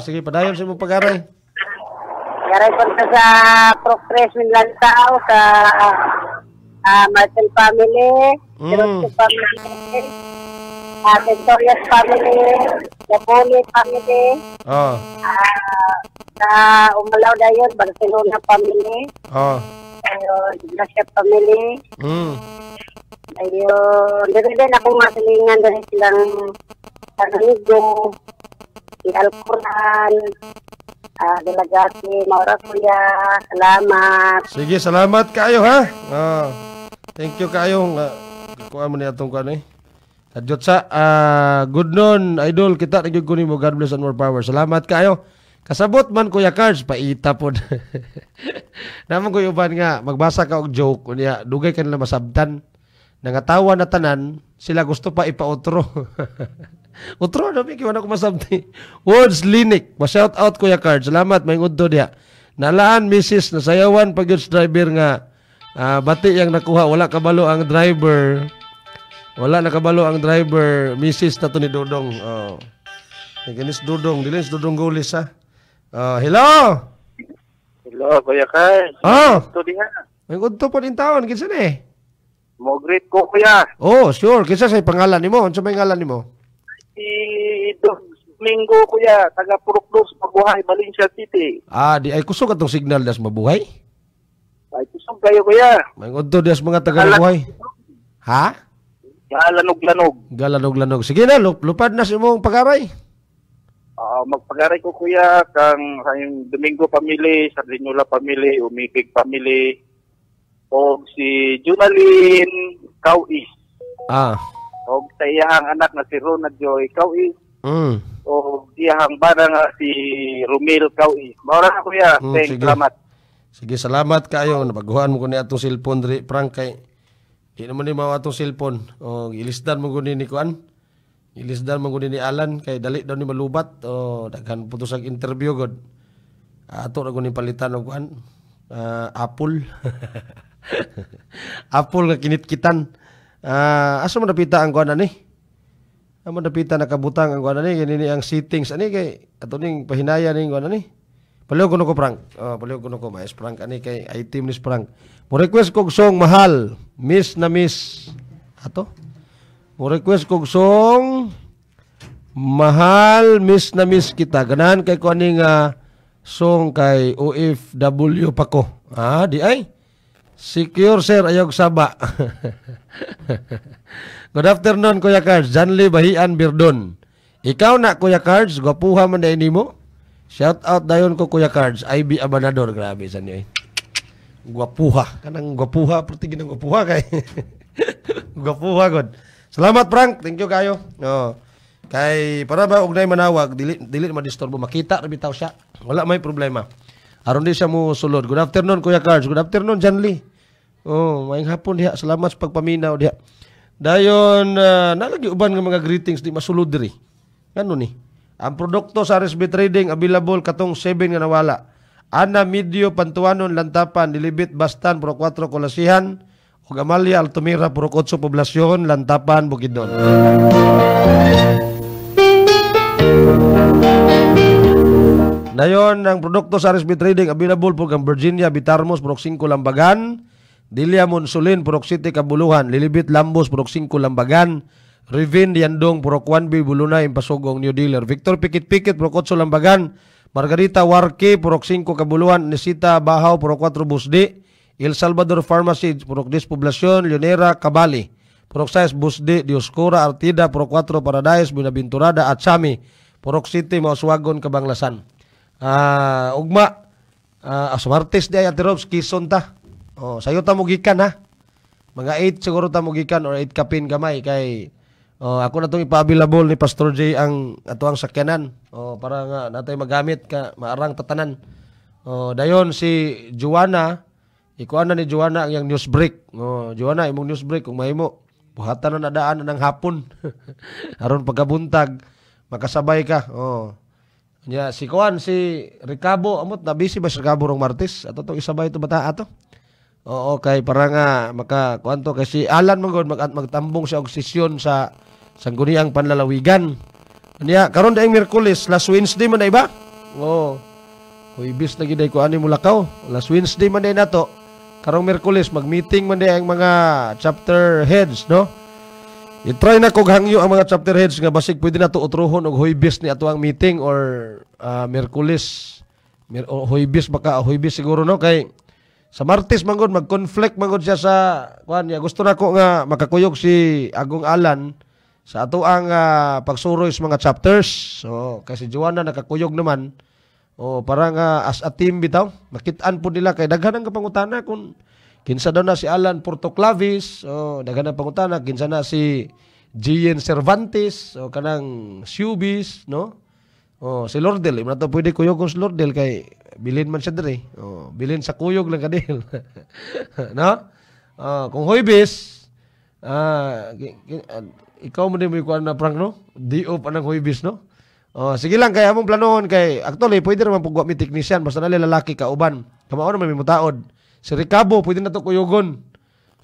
Sige, padayon sa mo pag-aray. Pag-aray ko sa Progress Minlantao, sa Martin family, Siroto family, Victoria's family, Napoli family, sa Umalaw na yun, Barcelona family, Iglesia family, ayun, dito din akong masilingan dahil silang Sananigo, si Alcoran, Delegati, Maura Kuya, salamat. Sige, salamat kayo ha. Thank you kayo. Kuha mo niya itong kuha ni. Kadyot sa, good noon, idol. Kita nagyug ko nimo. God bless and more power. Salamat kayo. Kasabot man Kuya Cards, paita po. Naman ko uban nga, magbasa ka og joke. Kunya, dugay ka nila masabtan. Nangatawa na tanan, sila gusto pa ipa-outro. Outro, namin kiwan ako masabti. Words Linik, ma-shout out Kuya Cards. Salamat, may ngudto diya. Nalaan, Mrs. Nasayawan pag driver nga. Bati yang nakuha, wala kabalo ang driver. Wala nakabalo ang driver, Mrs. na to ni Dodong. Ganis Dodong, dilis Dodong Gulis ha. Hello! Hello, Kuya Cards. Ito diha. May ngudto po din taon, kinsa ni? Mo greet ko, Kuya. Sure. Kinsa say pangalan nimo? Unsa may ngalan nimo? Si Domingo, Kuya, taga Puruklos, Mabuhay, Valencia City. Di ay kusog atong signal das mabuhay. Ay, kusog kayo, Kuya. May ngudto das mga taga mabuhay. Ha? Galanog-lanog. Galanog-lanog. Sige na, lupad na sa imong pag-aray. Magpag-aray ko, Kuya, kang yung Domingo family, Sardinola family, Umikig family, o si Junaline Kauis. O sa iyahang anak na si Ronald Joy Kauis. O iyahang bana nga si Romil Kauis. Maura na, Kuya. Thanks, salamat. Sige, salamat kayo. Nabaguhan mo ko niya itong cellphone, Frank, kay di naman ni mga itong cellphone. Ilisdan mo ko ni Kuan. Ilisdan mo ko ni Alan, kay dali daw ni malubat. Daghan po sa interview, God. Ato na ko ni palitan ng Kuan. Apple. Apple nga kinit-kitan. Asa mo napita ang Kuan ani? Amo napita nakabutang ang Kuan ani, ganini ang settings ani kay ato ning pahinaya ning Kuan ani. Paliw ko no ko Frank. Paliw ko no ko mais Frank ani kay item ni Frank. Mo request kog song mahal, miss na miss. Ato. Mo request kog song mahal, miss na miss kita. Ganahan kay ko ani nga song kay OFW pa ko. Di ay. Secure sir, ayog saba. Good afternoon Kuya Cards, Janly Bahian Birdon. Ikaw na Kuya Cards, gwapuha man dahil mo. Shout out dayon ko Kuya Cards, IB Abanador, grabe sa niyo. Gwapuha, kanang gwapuha, pertigin ng gwapuha kay. Gwapuha god. Salamat Frank, thank you kayo. Kay para ba og nay manawag, dili ma-disturbo, makita ra bitaw siya. Wala may problema. Aron di siya mo sulod. Good afternoon Kuya Cards, good afternoon Janly. Maayong hapon diha. Salamat sa pagpaminaw diha. Dayon nalagi uban nga mga greetings di masulod diri. Ngano ni? Ang produkto sa RSB Trading available katong 7 nga nawala. Ana Medio Pantuanon Lantapan Dilibit Bastan Puro 4 Kolasihan ug Amalia Altamira Puro 8 Poblasyon Lantapan Bukidnon. Dayon ang produkto sa RSB Trading available po kang Virginia Bitarmos Puro 5 Lambagan, Dilia Monsulin Puro City Kabuluhan, Lilibit Lambos Puro 5 Lambagan, Rivin Yandong Puro 1B Bulunay Impasugong New Dealer, Victor Pikit Puro 8 Lambagan, Margarita Warke Puro 5 Kabuluhan, Nesita Bahaw Puro 4 Busdi, El Salvador Pharmacy, Purok 10 Poblacion, Leonera, Cabali, Purok 6 Busdi, Dioscura, Artida, Purok 4 Paradise, Binaventurada, at Sami, Purok City, Mauswagon, Kabanglasan. Ugma, sa Martes di ay Ate Robs, Quezon ta. Sayo ta mugikan ha. Mga 8 siguro ta mugikan or 8 kapin gamay kay ako na itong ipa-available ni Pastor J ang atuang sakyanan. Para nga natay magamit ka maarang tatanan. Dayon si Joanna, ikuan na ni Joanna ang news break. Joanna, imong news break kung mahimo. Buhatan na nadaan ng hapon. Aron pagkabuntag makasabay ka. Nya si kuan si Ricabo amot na busy ba si Ricabo rong Martes? Ato to isabay to bata ato. Kay para nga maka kuan to kasi Alan mangod magtambong siya og sesyon sa sangguniang panlalawigan. Nya karon daing Miyerkules, last Wednesday man na iba? Huwebes na giday ko ani Mulakaw. Last Wednesday man day nato. Karong Miyerkules mag-meeting man day ang mga chapter heads, no? I-try na kog hangyo ang mga chapter heads nga basig pwede na to utrohon og Huwebes ni ato ang meeting or Miyerkules. Huwebes baka Huwebes siguro no kay sa Martes mangod mag-conflict mangod siya sa kuan niya. Gusto na ko nga makakuyog si Agong Alan sa ato ang pagsuroy sa mga chapters. Kasi Joanna nakakuyog naman. Parang as a team bitaw. Makitaan po nila kay daghan ang kapangutana kung kinsa daw na si Alan Portoclavis, daghan ang pangutana kinsa na si Gian Cervantes, kanang Subis, no? Si Lordel, imo na to pwede kuyog kung si Lordel kay bilin man siya diri. Bilin sa kuyog lang kadil. No? Kung Huwebes, ikaw mo din mo ikuan na prank, no? Di-o pa ng Huwebes, no? Sige lang, kaya among planohon kay actually pwede naman pugwa mi technician basta na lalaki ka uban. Kamao naman may mutaod. Si Ricabo pwede na to kuyogon.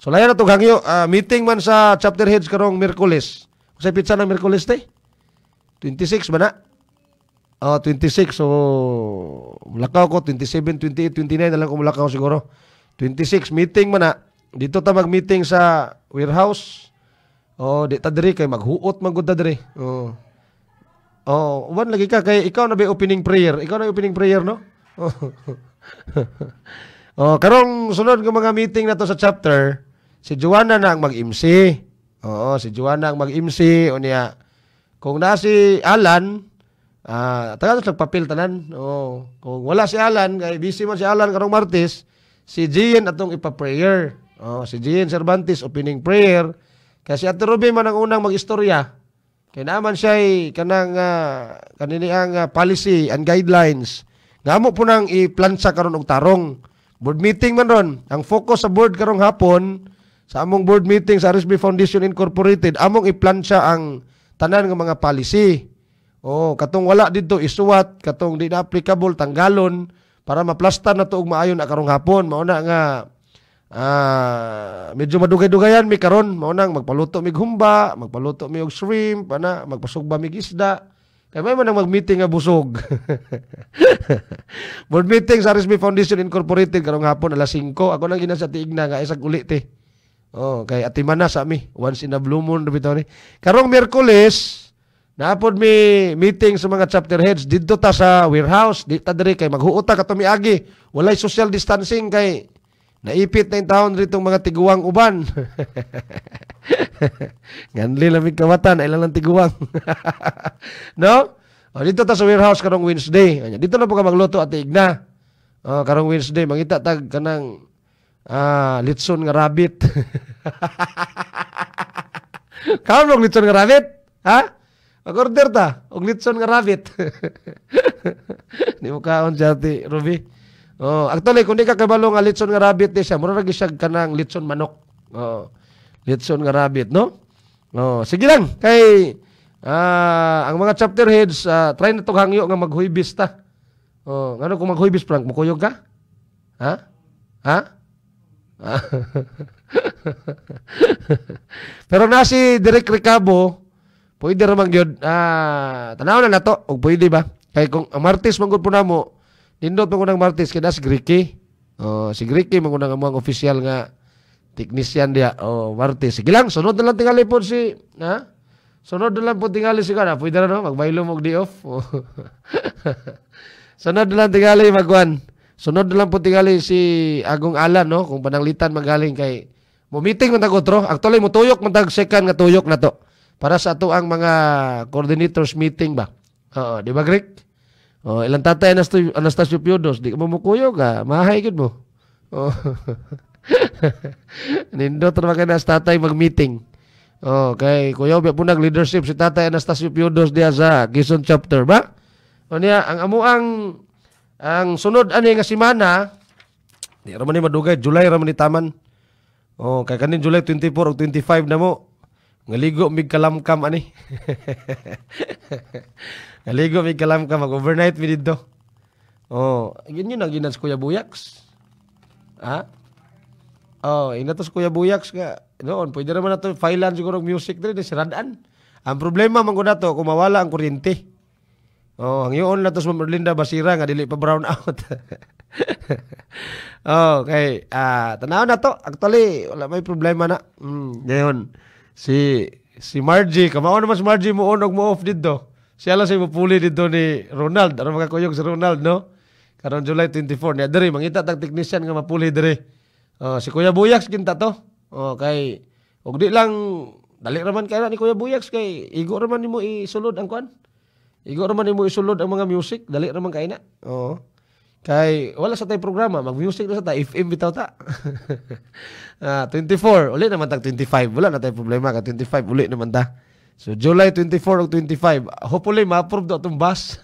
So layan na to hangyo meeting man sa chapter heads karong Miyerkules. Sa pizza ng Miyerkules te? 26 ba na? 26 so Mulakaw ko 27, 28, 29 na lang ko Mulakaw siguro. 26 meeting man na. Dito ta mag-meeting sa warehouse. Di ta diri kay maghuot man gud ta diri. Uban lagi ka kay ikaw na ba opening prayer? Ikaw na opening prayer, no? Karong sunod ng mga meeting na to sa chapter, si Joanna na ang mag-MC. Si Joanna ang mag-MC. O niya, kung na si Alan, tagal sa papel tanan. Kung wala si Alan, kay busy man si Alan karong Martes, si Gian atong ipa-prayer. Si Gian Cervantes, opening prayer. Kasi Ate Ruby man ang unang mag-istorya. Kaya naman siya kanang kanini ang policy and guidelines. Ngamo po nang i-plansa karon og tarong. Board meeting man ron. Ang focus sa board karong hapon, sa among board meeting sa RSB Foundation Incorporated, among i-plansa ang tanan ng mga policy. Katong wala dito isuwat, katong di na applicable tanggalon para maplastar na to og maayon na karong hapon. Mao na nga medyo madugay-dugayan mi karon, mao nang magpaluto mig humba, magpaluto mi og shrimp, magpasugba mig isda. Kaya may man ang mag-meeting nga busog. Board meeting sa RSB Foundation Incorporated karong hapon alas 5. Ako nang gina sa tiigna nga isag ulit te. Kay atimana sa mi once in a blue moon bitaw ni. Karong Miyerkules naapod mi meeting sa mga chapter heads didto ta sa warehouse, di ta diri kay maghuot ta kato miagi. Walay social distancing kay naipit na yung taon rito mga tiguwang uban. Ganli lamig kamatan, ay lang ng tiguwang. No? Dito ta sa warehouse karong Wednesday. Dito na po ka magluto at igna. Karong Wednesday, mangita tag kanang litson nga rabbit. Kaon og litson nga rabbit? Ha? Mag-order ta, og litson nga rabbit. Di mo kaon siya, Ruby. Actually, kung di ka kabalo nga litson nga rabbit di siya, mura lagi siya kanang litson manok. Litson nga rabbit, no? Sige lang, kay ang mga chapter heads, try na itong hangyo nga maghuibis ta. Ano kung maghuibis, Frank, mukuyog ka? Ha? Pero na si Direk Ricabo, pwede ramang yun, tanaw na to, o pwede ba? Kaya kung ang Martes manggod po na mo, nindot mo ng Martes, kaya si Griki. Si Griki, mga mga official nga technician dia. Martes. Sige lang, sunod na lang tingali po si, sunod na lang po tingali si kana. Pwede na no, magbaylo mo di off. Sunod na lang tingali magwan. Sunod na lang po tingali si Agong Alan, no? Kung pananglitan magaling kay mo meeting man tag otro. Actually mo tuyok man tag second nga tuyok na to. Para sa ato ang mga coordinators meeting ba. Oo, di ba Greg? Oh, ilang tatay Anastasio Piodos, di ka mo mukuyog ka, mahay gud mo. Oh. Nindot ra ka na sa tatay mag-meeting. Oh, kay kuya biya po nag-leadership si tatay Anastasio Piodos diya sa Quezon chapter ba? O niya, ang sunod ani nga semana, di ra man ni madugay, July ra man ni taman. Oh, kay kanin July 24 ug 25 na mo. Ngaligo mig kalamkam ani. Ngaligo mig kalamkam mag-overnight mi didto. Oh, ganyan ang ginas Kuya Buyaks. Ha? Oh, inatos Kuya Buyaks ka. Noon, pwede naman na ito, filean siguro music dito, siradaan. Ang problema man ko na to, kung mawala ang kuryente. Oh, ang yun na to sa Merlinda Basira, nga dili pa brown out. Oh, okay. Tanaw na to. Actually, wala may problema na. Ngayon, si Margie, kamao naman si Margie mo on og mo off dito. Siya lang siya mapuli dito ni Ronald. Ano makakuyog si Ronald, no? Karon July 24. Niya diri, mangita tag technician nga mapuli diri. Si Kuya Buyaks kinta to. Kay og di lang dali raman kay ni Kuya Buyaks kay igo raman nimo isulod ang kuan. Igo raman nimo isulod ang mga music, dali raman kay na. Kay wala sa tay programa, mag-music na sa ta FM bitaw ta. 24, uli naman tag 25. Wala na tay problema ka 25 uli naman ta. So July 24 ug 25, hopefully ma-approve do atong bus.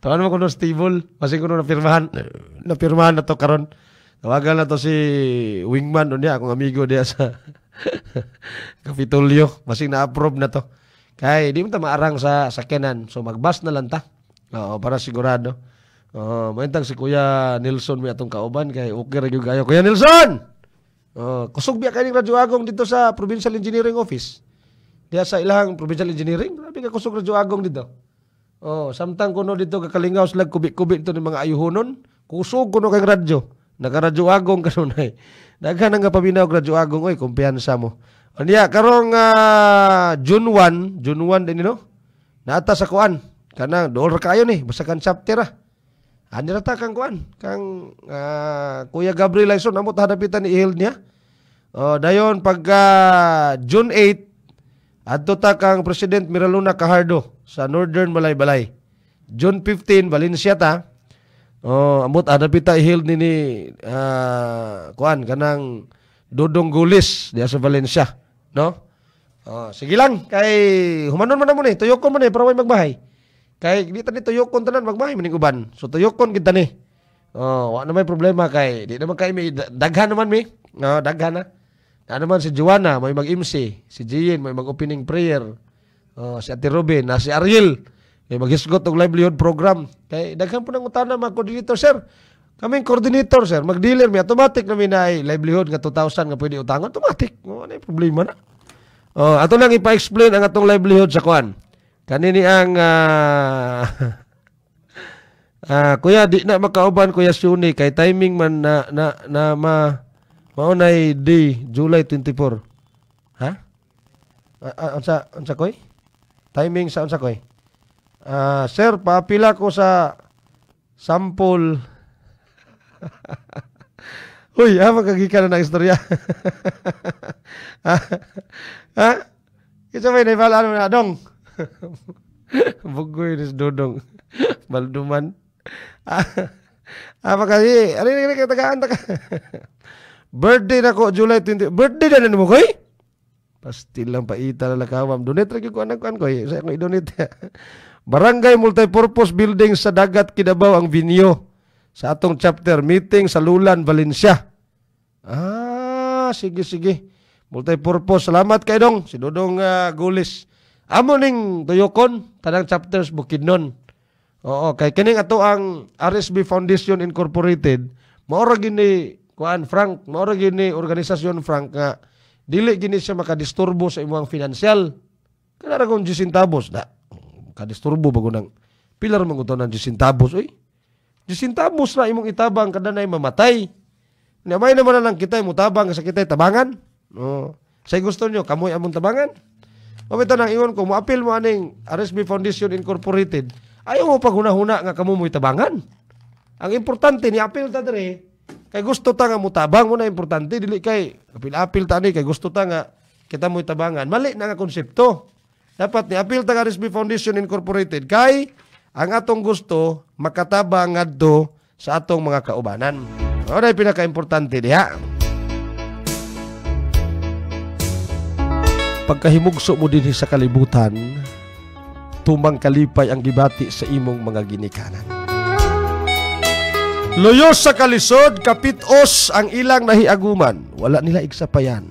Tawan mo kuno stable, kasi kuno napirmahan na to karon. Tawagan na to si Wingman unya akong amigo diya sa Kapitolyo, masing na-approve na to. Kay di mo ta maarang sa sakyanan, so magbus na lang ta. Para sigurado. Maintang si Kuya Nelson may atong kauban kay okay ra gyud kayo. Kuya Nelson. Kusog biya kay Radyo Agong dito sa Provincial Engineering Office. Diya sa ilang Provincial Engineering, grabe ka kusog Radyo Agong dito. Samtang kuno dito kakalingaw slag kubik-kubik to ni mga ayuhonon, kusog kuno kay radyo. Naka-Radyo Agong kanunay. Daghan nga paminaw Radyo Agong oy, kumpiyansa mo. Anya karong June 1 din no. Naata sa kuan. Kanang dool ra kayo ni, basta kan chapter ah. Ani rata kang kuan, kang Kuya Gabriel Laison amo hadapitan ni Ihil niya. Dayon pagka June 8 adto ta kang President Miraluna Cajardo sa Northern Balay-Balay. June 15 Valencia ta. Amot hadapita Ihil ni kuan kanang Dodong Gulis diya sa Valencia, no? Sige lang kay humanon man mo ni, tuyokon man ni para way magbahay. Kay di tani tuyokon tanan magbahay maning uban. So tuyokon kita ni. Wa na may problema kay di naman kay may daghan naman mi. Daghan na. Naman si Joanna may mag-MC, si Jean may mag-opening prayer. Si Ate Robin, si Ariel may maghisgot og livelihood program. Kay daghan po nang utana mga coordinator sir. Kaming coordinator sir, mag-dealer mi automatic na mi na livelihood nga 2,000 nga pwede utangon automatic. Ano ay problema na. Ato lang ipa-explain ang atong livelihood sa kuan. Kanini ang kuya di na makauban Kuya Suni kay timing man na maunay di July 24. Ha? Unsa koy? Timing sa unsa koy? Sir, paapila ko sa sample. Uy, magagikan na ng istorya. Kita may naibalaan mo na dong. Bugoy ni Dodong Balduman. Apa kasi? Ano yung tagaan ka? Birthday na ko, July 20. Birthday na mo koy? Pastil lang paita na lakawam. Donate rin ko anak ko koy. Saya ko i-donate. Barangay Multipurpose Building sa Dagat Kidabaw ang venue sa atong chapter meeting sa Lulan, Valencia. Sige. Multipurpose. Salamat kay dong. Si Dodong Gulis. Amo ning tuyokon tanang chapters Bukidnon. Kay kining ato ang RSB Foundation Incorporated, mao ra gini kuan Frank, mao ra gini organisasyon Frank nga dili gini siya makadisturbo sa imong financial. Kana ra kung 10 centavos na kadisturbo bago nang pilar man uton ng 10 centavos oy. 10 centavos ra imong itabang kada nay mamatay. May naman na lang kita mutabang sa kitay tabangan. Say gusto nyo kamoy among tabangan. Mabita nang ingon ko, mo-appeal mo aning RSB Foundation Incorporated. Ayaw mo paghuna-huna nga kamo mo'y tabangan. Ang importante ni apil ta dire kay gusto ta nga mutabang mo na importante dili kay apil ta ni kay gusto ta nga kita mo tabangan. Mali na nga konsepto. Dapat ni apil ta nga RSB Foundation Incorporated kay ang atong gusto makatabang ngadto sa atong mga kaubanan. Mao na pinaka-importante diha. Pagkahimugso mo dinhi sa kalibutan, tumang kalipay ang gibati sa imong mga ginikanan. Luyos sa kalisod, kapitos ang ilang nahiaguman. Wala nila igsapayan.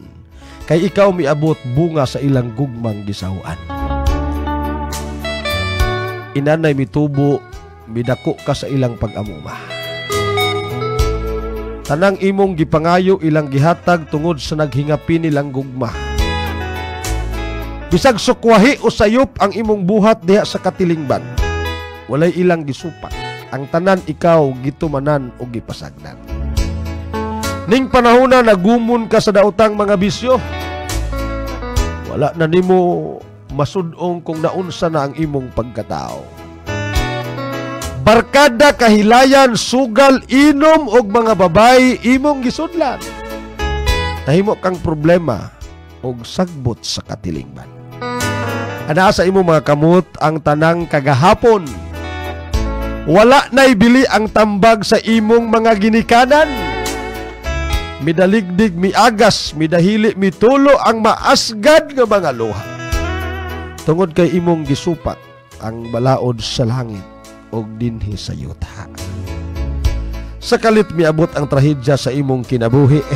Kay ikaw miabot bunga sa ilang gugmang gisahuan. Inanay mitubo, midako ka sa ilang pag-amuma. Tanang imong gipangayo ilang gihatag tungod sa naghingapi nilang gugma. Bisag sukwahi o sayop ang imong buhat diha sa katilingban. Walay ilang gisupak. Ang tanan ikaw gitumanan o gipasagdan. Ning panahona nagumon ka sa daotang mga bisyo. Wala na nimo masudong kung naunsa na ang imong pagkatao. Barkada, kahilayan, sugal, inom og mga babay imong gisudlan. Nahimo kang problema og sagbot sa katilingban. Ana sa imong mga kamot ang tanang kagahapon. Wala na'y bili ang tambag sa imong mga ginikanan. Midaligdig, miagas, midahili, mitulo ang maasgad nga mga luha. Tungod kay imong gisupat ang balaod sa langit og dinhi sa yuta. Sa kalit miabot ang trahedya sa imong kinabuhi.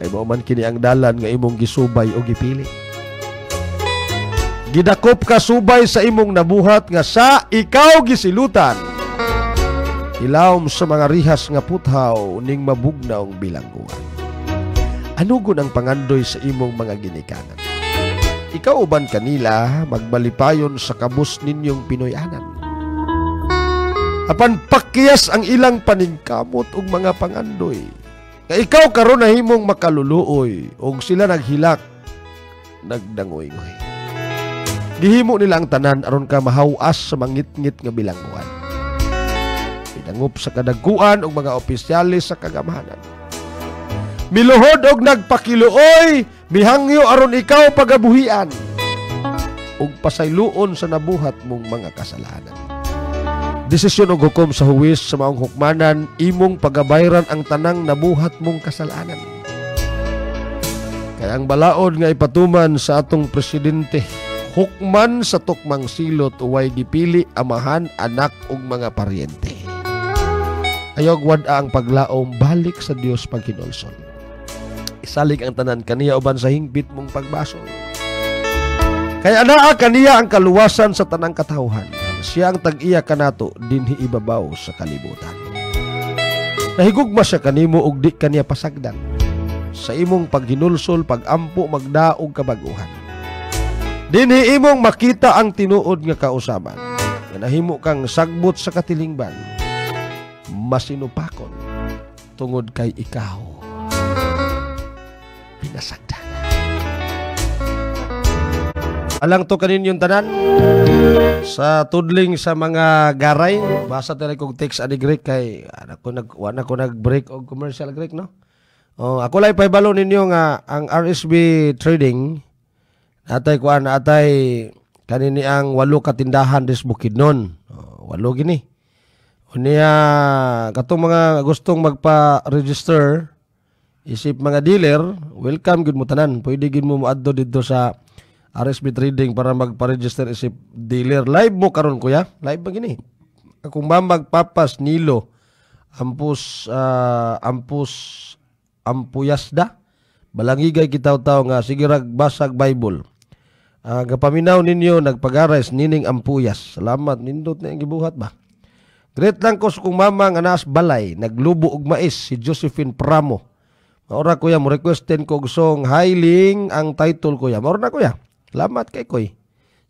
Kay mao man kini ang dalan nga imong gisubay o gipili. Gidakop ka subay sa imong nabuhat nga sa ikaw gisilutan. Ilawom sa mga rihas nga puthaw ning mabugnaong bilangguan. Anugon ang pangandoy sa imong mga ginikanan. Ikaw uban kanila magbalipayon sa kabus ninyong Pinoyanan. Apan pakyas ang ilang paningkamot ug mga pangandoy. Nga ikaw karon nahimong makaluluoy ug sila naghilak nagdangoy-ngoy. Gihimo nila ang tanan aron ka mahawas sa mangit-ngit nga bilangguan. Pinangup sa kadagkuan og mga opisyalis sa kagamahanan. Miluhod og nagpakiluoy, mihangyo aron ikaw pagabuhian og pasayloon sa nabuhat mong mga kasalanan. Desisyon og hukom sa huwis sa maong hukmanan, imong pagabayran ang tanang nabuhat mong kasalanan. Kaya ang balaod nga ipatuman sa atong presidente, hukman sa tukmang silot uway gipili amahan, anak ug mga paryente. Ayog wad-a ang paglaom balik sa Dios paghinulsol. Isalig ang tanan kaniya uban sa hingpit mong pagbasol. Kaya anaa kaniya ang kaluwasan sa tanang katawhan. Siya ang tag-iya kanato dinhi ibabaw sa kalibutan. Nahigugma siya kanimo ug di kaniya pasagdan. Sa imong paghinulsol, pagampo, magdaog kabaguhan. Dinhi imong makita ang tinuod nga kausaban. Nga nahimo kang sagbot sa katilingban. Masinupakon tungod kay ikaw pinasagdan. Alang to kaninyong tanan sa tudling sa mga garay. Basa tayo kong text ani Greg kay wala ko nag-break og commercial Greg no. Ako lay pahibalo ninyo nga ang RSB Trading atay kuan atay kanini ang 8 katindahan des Bukidnon. 8 gini. Unya katong mga gustong magpa-register isip mga dealer, welcome gid mo tanan. Pwede gid mo moadto dito sa RSB Trading para magpa-register isip dealer. Live mo karon kuya. Live ba gini? Akong magpapas Nilo Ampuyasda. Balangigay kitaw-taw nga sige rag basag Bible. Gapaminaw ninyo nagpagares nining Ampuyas. Salamat nindot na ang gibuhat ba. Great lang ko sa kong mama nga naas balay naglubo og mais si Josephine Pramo. Maura kuya mo requestin ko og song Hiling ang title kuya. Maura na kuya. Salamat kay Koy.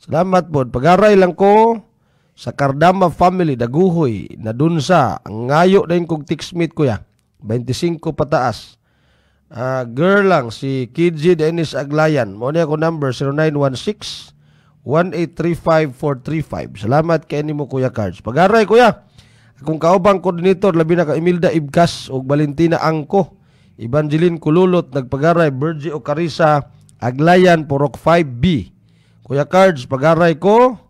Salamat po. Pag-aray lang ko sa Cardama family, Daguhoy, Nadunsa, ang ngayo na yung kong ticksmith kuya. 25 pataas. Girl lang, si Kidji Dennis Aglayan. Mo niya ko number 1-835-435. Salamat kay nimo Kuya Cards. Pag-aray Kuya. Akong kaubang coordinator labi na ka Imelda Ibkas ug Valentina Angko, Evangeline Kululot nagpag-aray, Bergie Ocarisa Aglayan Porok 5B. Kuya Cards, pag-aray ko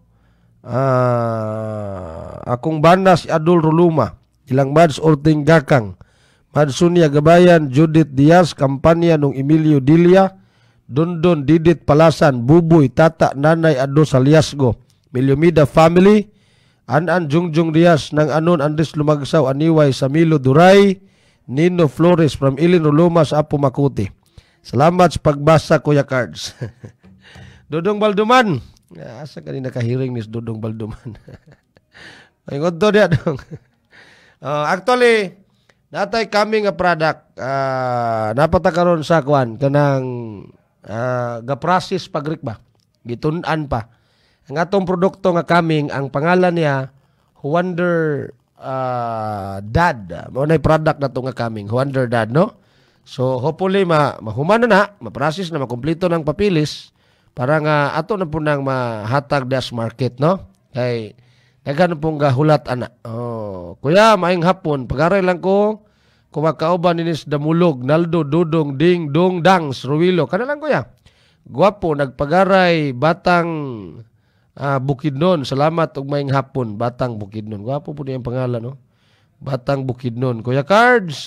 akong banda si Adol Roluma, ilang Mads Orting Gakang, Mads Sunya Gabayan, Judith Diaz, kampanya nung Emilio Dilia, Dondon Didit Palasan, Buboy, Tata, Nanay Ado Saliasgo, Milyomida Family, Anan Jungjung Diaz, Nang Anon Andres Lumagsaw, Aniway Samilo Duray, Nino Flores from Ilin Roluma sa Apo Makuti. Salamat sa pagbasa Kuya Cards. Dodong Balduman. Asa kanina kahiring ni Dodong Balduman. Ay ngodto dia dong. Actually, natay kami nga product napata karon sa kwan kanang ga-process pagrik ba. Gitun-an pa. Ang atong produkto nga kaming, ang pangalan niya Wonder Dad. Mao nay product na to nga kaming, Wonder Dad, no? So hopefully mahumana na, ma-process na, makumpleto ng papilis para nga ato na po nang mahatag das market, no? Kay daghan pong gahulat ana. Oh, kuya, maayong hapon. Pag-aray lang ko kumakauban ninis Damulog, Naldo, Dudong, Ding, Dong, Dangs, Ruilo. Kana lang kuya. Guwapo, nagpagaray, Batang Bukidnon. Salamat ug maayong hapon, Batang Bukidnon. Guwapo po niya ang pangalan, no? Batang Bukidnon. Kuya Cards,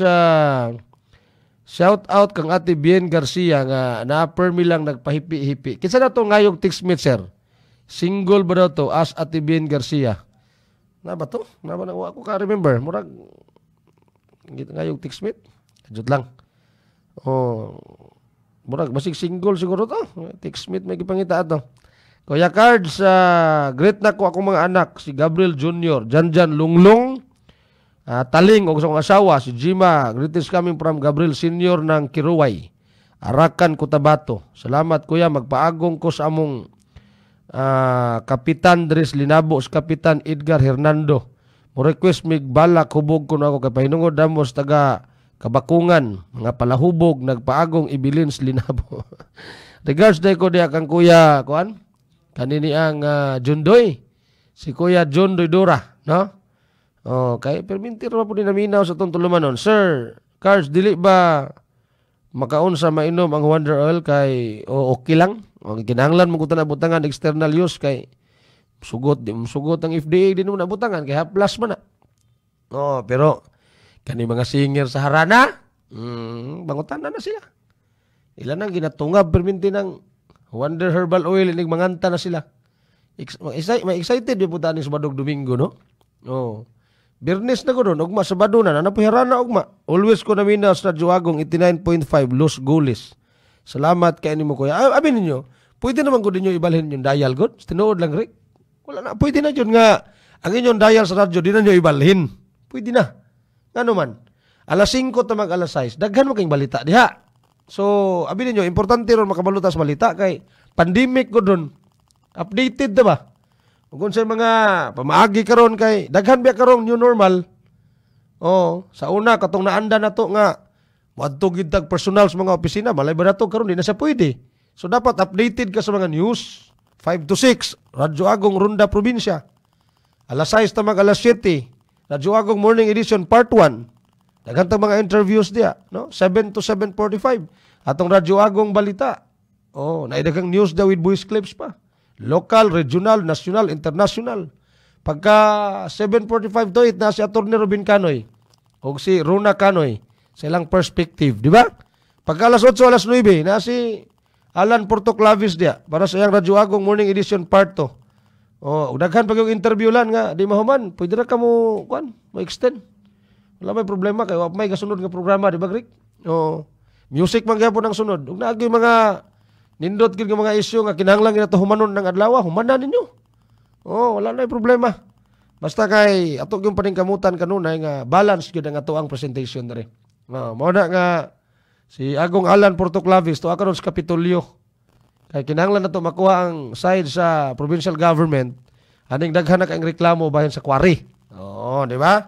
shout out kang Ate Bien Garcia nga na-permi lang nagpahipi-hipi. Kinsa na to ngayong text sir? Single ba daw to? As Ate Bien Garcia. Na ba to? Na ba na ako ka-remember? Murag ngayong text meet. Ajut lang. Oh, murag basig single siguro to. Text meet may gipangita ato. Kuya Cards, great na ko akong mga anak, si Gabriel Jr., Janjan Lunglong, Taling o sa asawa, si Jima, greetings coming from Gabriel Sr. ng Kiruway, Arakan, Cotabato. Salamat kuya, magpaagong ko sa among Kapitan Dres Linabo, sa Kapitan Edgar Hernando. Mo request mig balak, hubog ko na ako kay pahinungod damos taga Kabakungan, mga palahubog, nagpaagong Ibilins Linabo. Regards day ko diya kang kuya, kuan? Kanini ang Jundoy, si Kuya Jundoy Dura, no? Oh, kay permintir pa po din naminaw sa itong tulumanon. Sir, Cards, dili ba makaon sa mainom ang Wonder Oil kay okay lang? O, kinahanglan mo kuta na butangan external use kay sugot ang FDA din mo na butangan kay plus man na. Oh, pero kani mga singer sa harana, bangutan na sila. Ilan ang ginatungab perminti ng Wonder Herbal Oil, inig manganta na sila. May excited yung putaan ni Sabadog Domingo, no? Oh. Birnes na ko doon, ugma, Sabado na, napuhirana ugma. Always ko namin na sa Juagong 89.5, Los Gulis. Salamat kay mo kuya. Abin ninyo, pwede naman ko din nyo ibalhin yung dial, God? Tinuod lang, Rick. Wala na, pwede na yun nga. Ang inyong dial sa radyo, di na nyo ibalhin. Pwede na. Nga naman, alas 5 tamang alas 6, daghan mo kayong balita, diha. So, abin niyo, importante ron makabalutas malita kay pandemic ko doon. Updated na ba? Kung sa mga pamaagi karon kay daghan biya karong new normal. Oh, sa una katong naanda na to nga wadto gid tag personal sa mga opisina, malay ba nato karon di na sa pwede. So dapat updated ka sa mga news. 5 to 6, Radyo Agong Ronda Probinsya. Alas 6 tamang alas 7, Radyo Agong Morning Edition Part 1. Daghan tang mga interviews diya, no? 7 to 7:45. Atong Radyo Agong Balita. Oh, naidagang news daw with voice clips pa. Local, regional, national, international. Pagka 7:45 to 8 na si Atty. Robin Canoy o si Rona Canoy sa ilang perspective, di ba? Pagka alas 8, alas 9 na si Alan Portoclavis diya para sa iyang Radyo Agong Morning Edition Part 2. Oh, daghan pag yung interview lang nga, di mahuman, pwede na ka mo extend. Wala may problema kay may kasunod nga programa, di ba, Rick? Oh, music man gyapon ang sunod. Ug naagi mga nindot gid nga mga isyu nga kinahanglan ginato humanon ng adlaw, humanan ninyo. Oh, wala na problema. Basta kay ato gyud paningkamutan kanunay nga balance gyud ang ato ang presentation dere. Mao na nga si Agong Alan Portoclavis to karon sa Kapitolyo. Kay kinahanglan nato makuha ang side sa provincial government aning daghan na kay reklamo bahin sa quarry. Oh, di ba?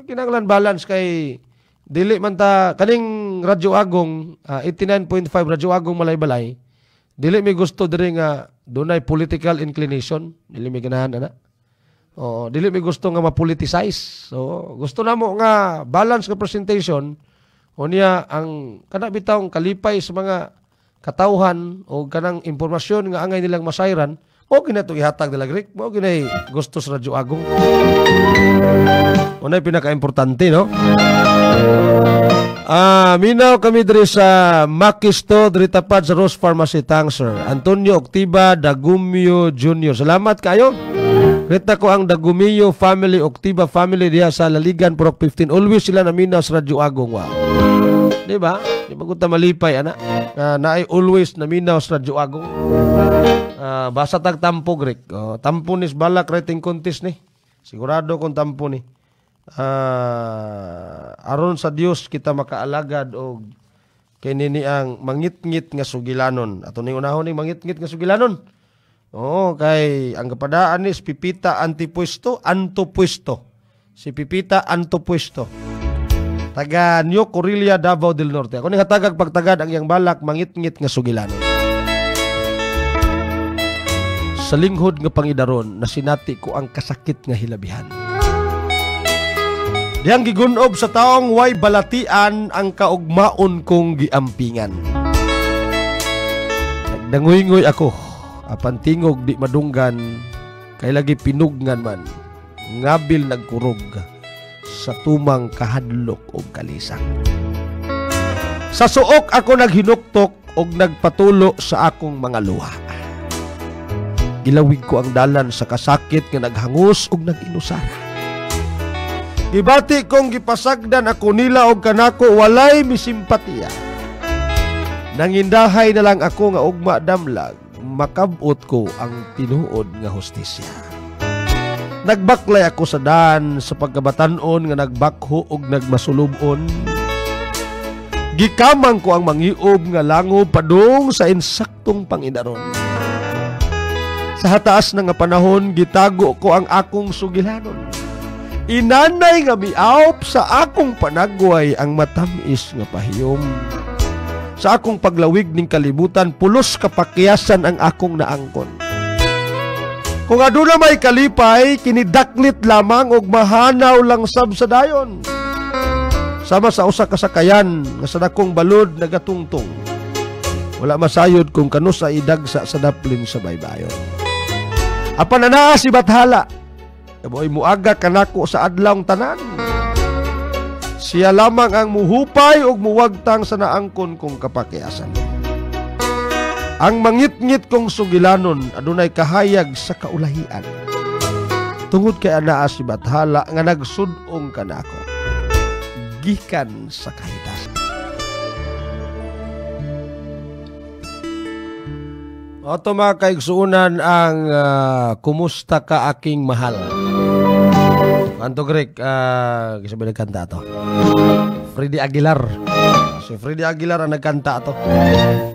Kinahanglan balance kay dili man ta kaning Radyo Agong 89.5 Radyo Agong Malaybalay Dili mi gusto diri nga dunay political inclination, dili mi ganahan ana. Dili mi gusto nga ma-politicize. So, gusto namo nga balance nga presentation unya ang kana bitawng kalipay sa mga katawhan o kanang impormasyon nga angay nilang masayran, o ginato ihatag nila Greek, mo ginay gusto sa Radyo Agong. Unay pinaka-importante, no? Minaw kami diri sa Makisto, diri tapad sa Rose Pharmacy Tangser. Antonio Octiba Dagumio Jr. Salamat kayo. Kita ko ang Dagumio family, Octiba family diya sa Laligan, Purok 15. Always sila naminaw sa Radyo Agong. Wow. Di ba? Di ba kunta malipay, ana? Naay always naminaw sa Radyo Agong. Basta tag tampo, Greg. Tampo nis balak rating contest ni. Sigurado kung tampo ni. Aron sa Dios kita makaalagad og kay nini ang mangit-ngit nga sugilanon. Ato ning unahon ning mangit-ngit nga sugilanon. Kay ang kapadaan ni Pipita Antipuesto, Antopuesto. Si Pipita Antopuesto. Taga New Corilla, Davao del Norte. Ako ning hatagag pagtagad ang iyang balak mangit-ngit nga sugilanon. Sa linghod nga pangidaron, nasinati ko ang kasakit nga hilabihan. Diyang gigunob sa taong way balatian ang kaugmaon kong giampingan. Nagdangoy-ngoy ako, apan tingog di madunggan, kay lagi pinugngan man, ngabil nagkurog sa tumang kahadlok o kalisang. Sa suok ako naghinuktok og nagpatulo sa akong mga luha. Gilawig ko ang dalan sa kasakit nga naghangos og nag-inusara. Gibati kong gipasagdan ako nila og kanako walay misimpatiya. Nangindahay na lang ako nga ugma damlag, makabot ko ang tinuod nga hustisya. Nagbaklay ako sa daan sa pagkabatanon nga nagbakho og nagmasulubon. Gikamang ko ang mangiob nga langob padung sa insaktong pangidaron. Sa hataas na nga panahon, gitago ko ang akong sugilanon. Inanay nga miaop sa akong panagway ang matamis nga pahiyom. Sa akong paglawig ning kalibutan, pulos kapakyasan ang akong naangkon. Kung aduna may kalipay, kinidaklit lamang og mahanaw lang sab sa dayon. Sama sa usa ka sakayan nga sa dakong balod nagatungtong. Wala masayod kung kanus sa idagsa sa daplin sa baybayon. Apan anaa si Bathala, aboy muaga kanako sa adlawng tanan. Siya lamang ang muhupay ug muwagtang sa naangkon kong kapakyasan. Ang mangit-ngit kong sugilanon adunay kahayag sa kaulahian. Tungod kay anaa si Bathala nga nagsud-ong kanako gikan sa kahitasan. Oto mga kaigsuunan ang Kumusta Ka Aking Mahal. Anto Greg, sabi nagkanta ito. Freddy Aguilar. Si Freddy Aguilar ang nagkanta ito.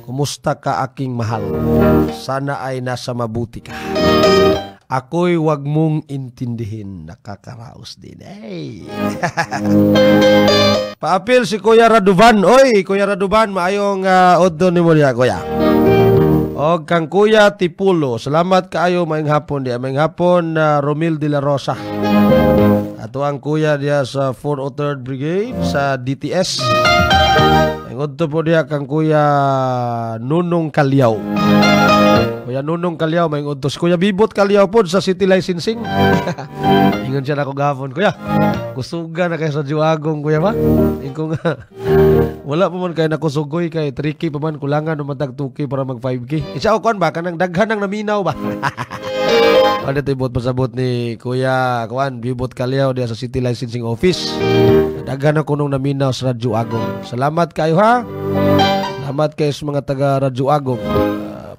Kumusta ka aking mahal? Sana ay nasa mabuti ka. Ako'y wag mong intindihin, nakakaraos din. Hey! Paapil si Kuya Raduvan. Oy, Kuya Raduvan, maayong oddo ni mo niya, Kuya. O kang Kuya Tipulo, salamat kaayo maayong hapon diya. Maayong hapon Romil de la Rosa. Ato ang Kuya diya sa 403rd Brigade sa DTS. Maayong oddo po diya kang Kuya Nunong Kalyaw. Kuya Nunong Kalyaw, maayong oddo. Si Kuya Bibot Kalyaw po sa City Licensing. Ingon siya na ako gahapon. Kuya, kusuga na kayo sa Juagong, Kuya ba? Ingon nga. Wala pa man kayo nakusugoy kay 3K pa man kulangan umatag 2K para mag 5K. Isa o kuan ba kanang daghan ng naminaw ba? Ano ito ibot pasabot ni Kuya kuan Bibot Kalyaw diya sa City Licensing Office. Daghan ako nung naminaw sa Radyo Agong. Salamat kayo ha. Salamat kayo sa mga taga Radyo Agong.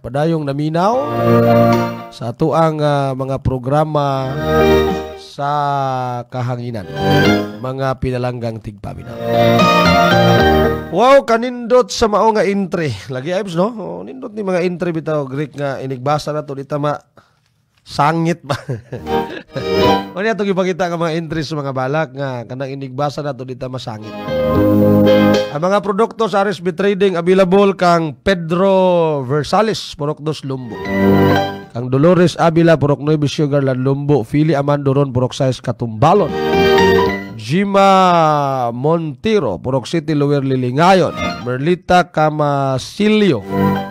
Padayong naminaw sa atuang mga programa sa kahanginan. Mga pinalanggang tigpaminaw. Wow, kanindot sa mao nga entry. Lagi ayos no? Nindot ni mga entry bitaw Greek nga inigbasa na to di tama Sangit ba? O niya itong ipakita ka mga entries sa mga balak nga kanang inigbasa na ito dito masangit. Ang mga produkto sa RSB Trading available kang Pedro Versales, Purok 2 Lumbo. Kang Dolores Avila, Purok 9 Sugar Land Lumbo. Philly Amando Ron, Purok 6 Katumbalon. Jima Montero, Purok City Lower Lilingayon. Merlita Camasilio,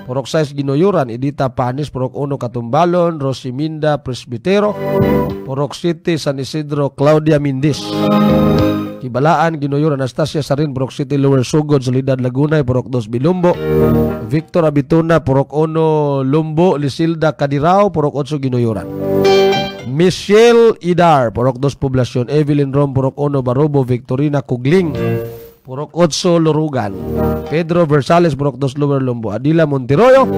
Purok 6 Ginuyuran. Edita Panis, Purok 1 Katumbalon. Rosiminda Presbitero, Purok City San Isidro Claudia Mindis. Kibalaan Ginuyuran. Anastasia Sarin, Purok City Lower Sugod Solidad Laguna, Purok 2 Bilumbo. Victor Abituna, Purok 1 Lumbo. Lisilda Kadirao, Purok 8 Ginuyuran. Michelle Idar, Purok 2 Poblasyon. Evelyn Rom, Purok 1 Barobo. Victorina Kugling, Purok 8 Lorugan. Pedro Versales, Purok 2 Lower Lumbo. Adila Monteroyo,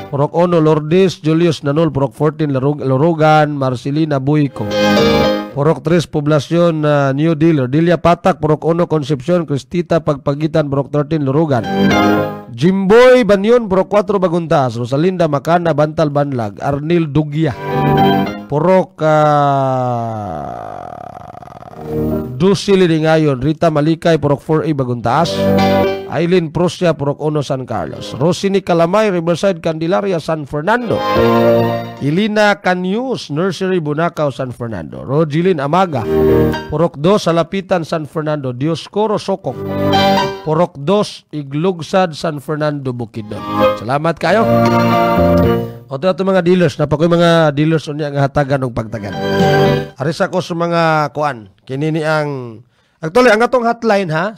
Purok 1 Lourdes. Julius Nanol, Purok 14 Lorugan. Marcelina Buico, Purok 3 Poblasyon New Dealer. Dilia Patak, Purok 1 Concepcion. Cristita Pagpagitan, Purok 13 Lorugan. Jimboy Banyon, Purok 4 Baguntas. Rosalinda Macana, Bantal Banlag. Arnil Dugia, Purok Dusili Lingayon. Rita Malikay, Purok 4A Baguntaas. Aileen Prusya, Purok 1 San Carlos. Rosini Calamay, Riverside Candelaria, San Fernando. Ilina Canyus, Nursery Bunacao, San Fernando. Rogilin Amaga, Purok 2 Salapitan, San Fernando. Dioscoro Sokok, Purok 2 Iglugsad, San Fernando, Bukidnon. Salamat kayo. O ito mga dealers, napakoy mga dealers unya nga hatagan og pagtagan. Aris ako sa mga kuan. Kinini ang actually ang atong hotline ha,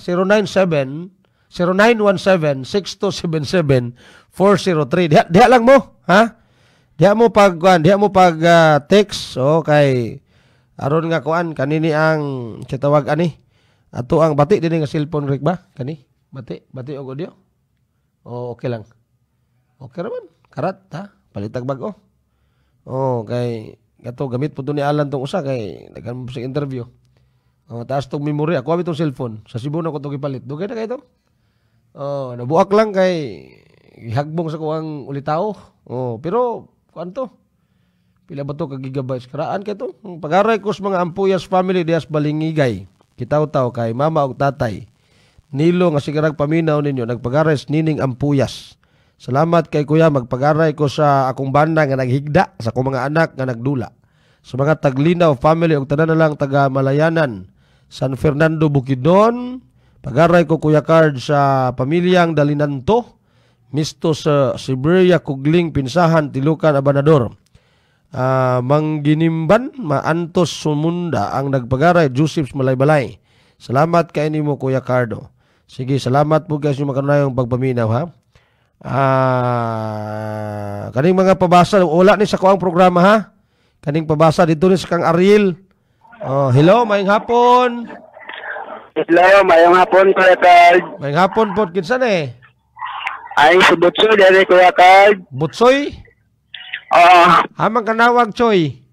0917-6277-403. Diha lang mo, ha? Diha mo pag kuan, diha mo pag text o kay aron nga kuan kanini ang kitawag ani. Ato ang bati dinhi nga cellphone rig ba? Kani? Bati og audio. O okay lang. Okay raman. Karat ha? Palitag bago. Oh, kay gato gamit po to ni Alan tong usa kay nagkan mo sa interview. Oh, taas tong memory. Ako abi tong cellphone. Sa Cebu na ko to gipalit. Dugay na kay to. Oh, nabuak lang kay ihagbong sa ko ang ulitaw. Oh, pero kuanto? Pila ba to ka gigabytes karaan kay to? Pag-aray ko sa mga Ampuyas family dias Balingigay. Kitaw-taw kay mama ug tatay. Nilo nga sigarag paminaw ninyo nagpag-aray nining Ampuyas. Salamat kay kuya, magpag-aray ko sa akong banda nga naghigda sa akong mga anak nga nagdula. Sa mga Taglinaw family o tanan na lang taga Malayanan, San Fernando, Bukidnon. Pag-aray ko Kuya Card sa pamilyang Dalinanto, Misto sa Siberia, Kugling, Pinsahan, Tilukan, Abanador. Mangginimban, Maantos, Sumunda ang nagpag-aray, Joseph's Malaybalay. Salamat kay nimo Kuya Cardo. Sige, salamat po guys yung makanunayong pagpaminaw ha. Kaning mga pabasa wala ni sa kuang programa ha. Kaning pabasa dito ni sa Kang Ariel. Oh, hello, mayong hapon. Hello, mayong hapon Kuya Card. Mayong hapon po kinsa ni? Ay si Butsoy dere Kuya Card. Butsoy? Hamang kanawag Choy.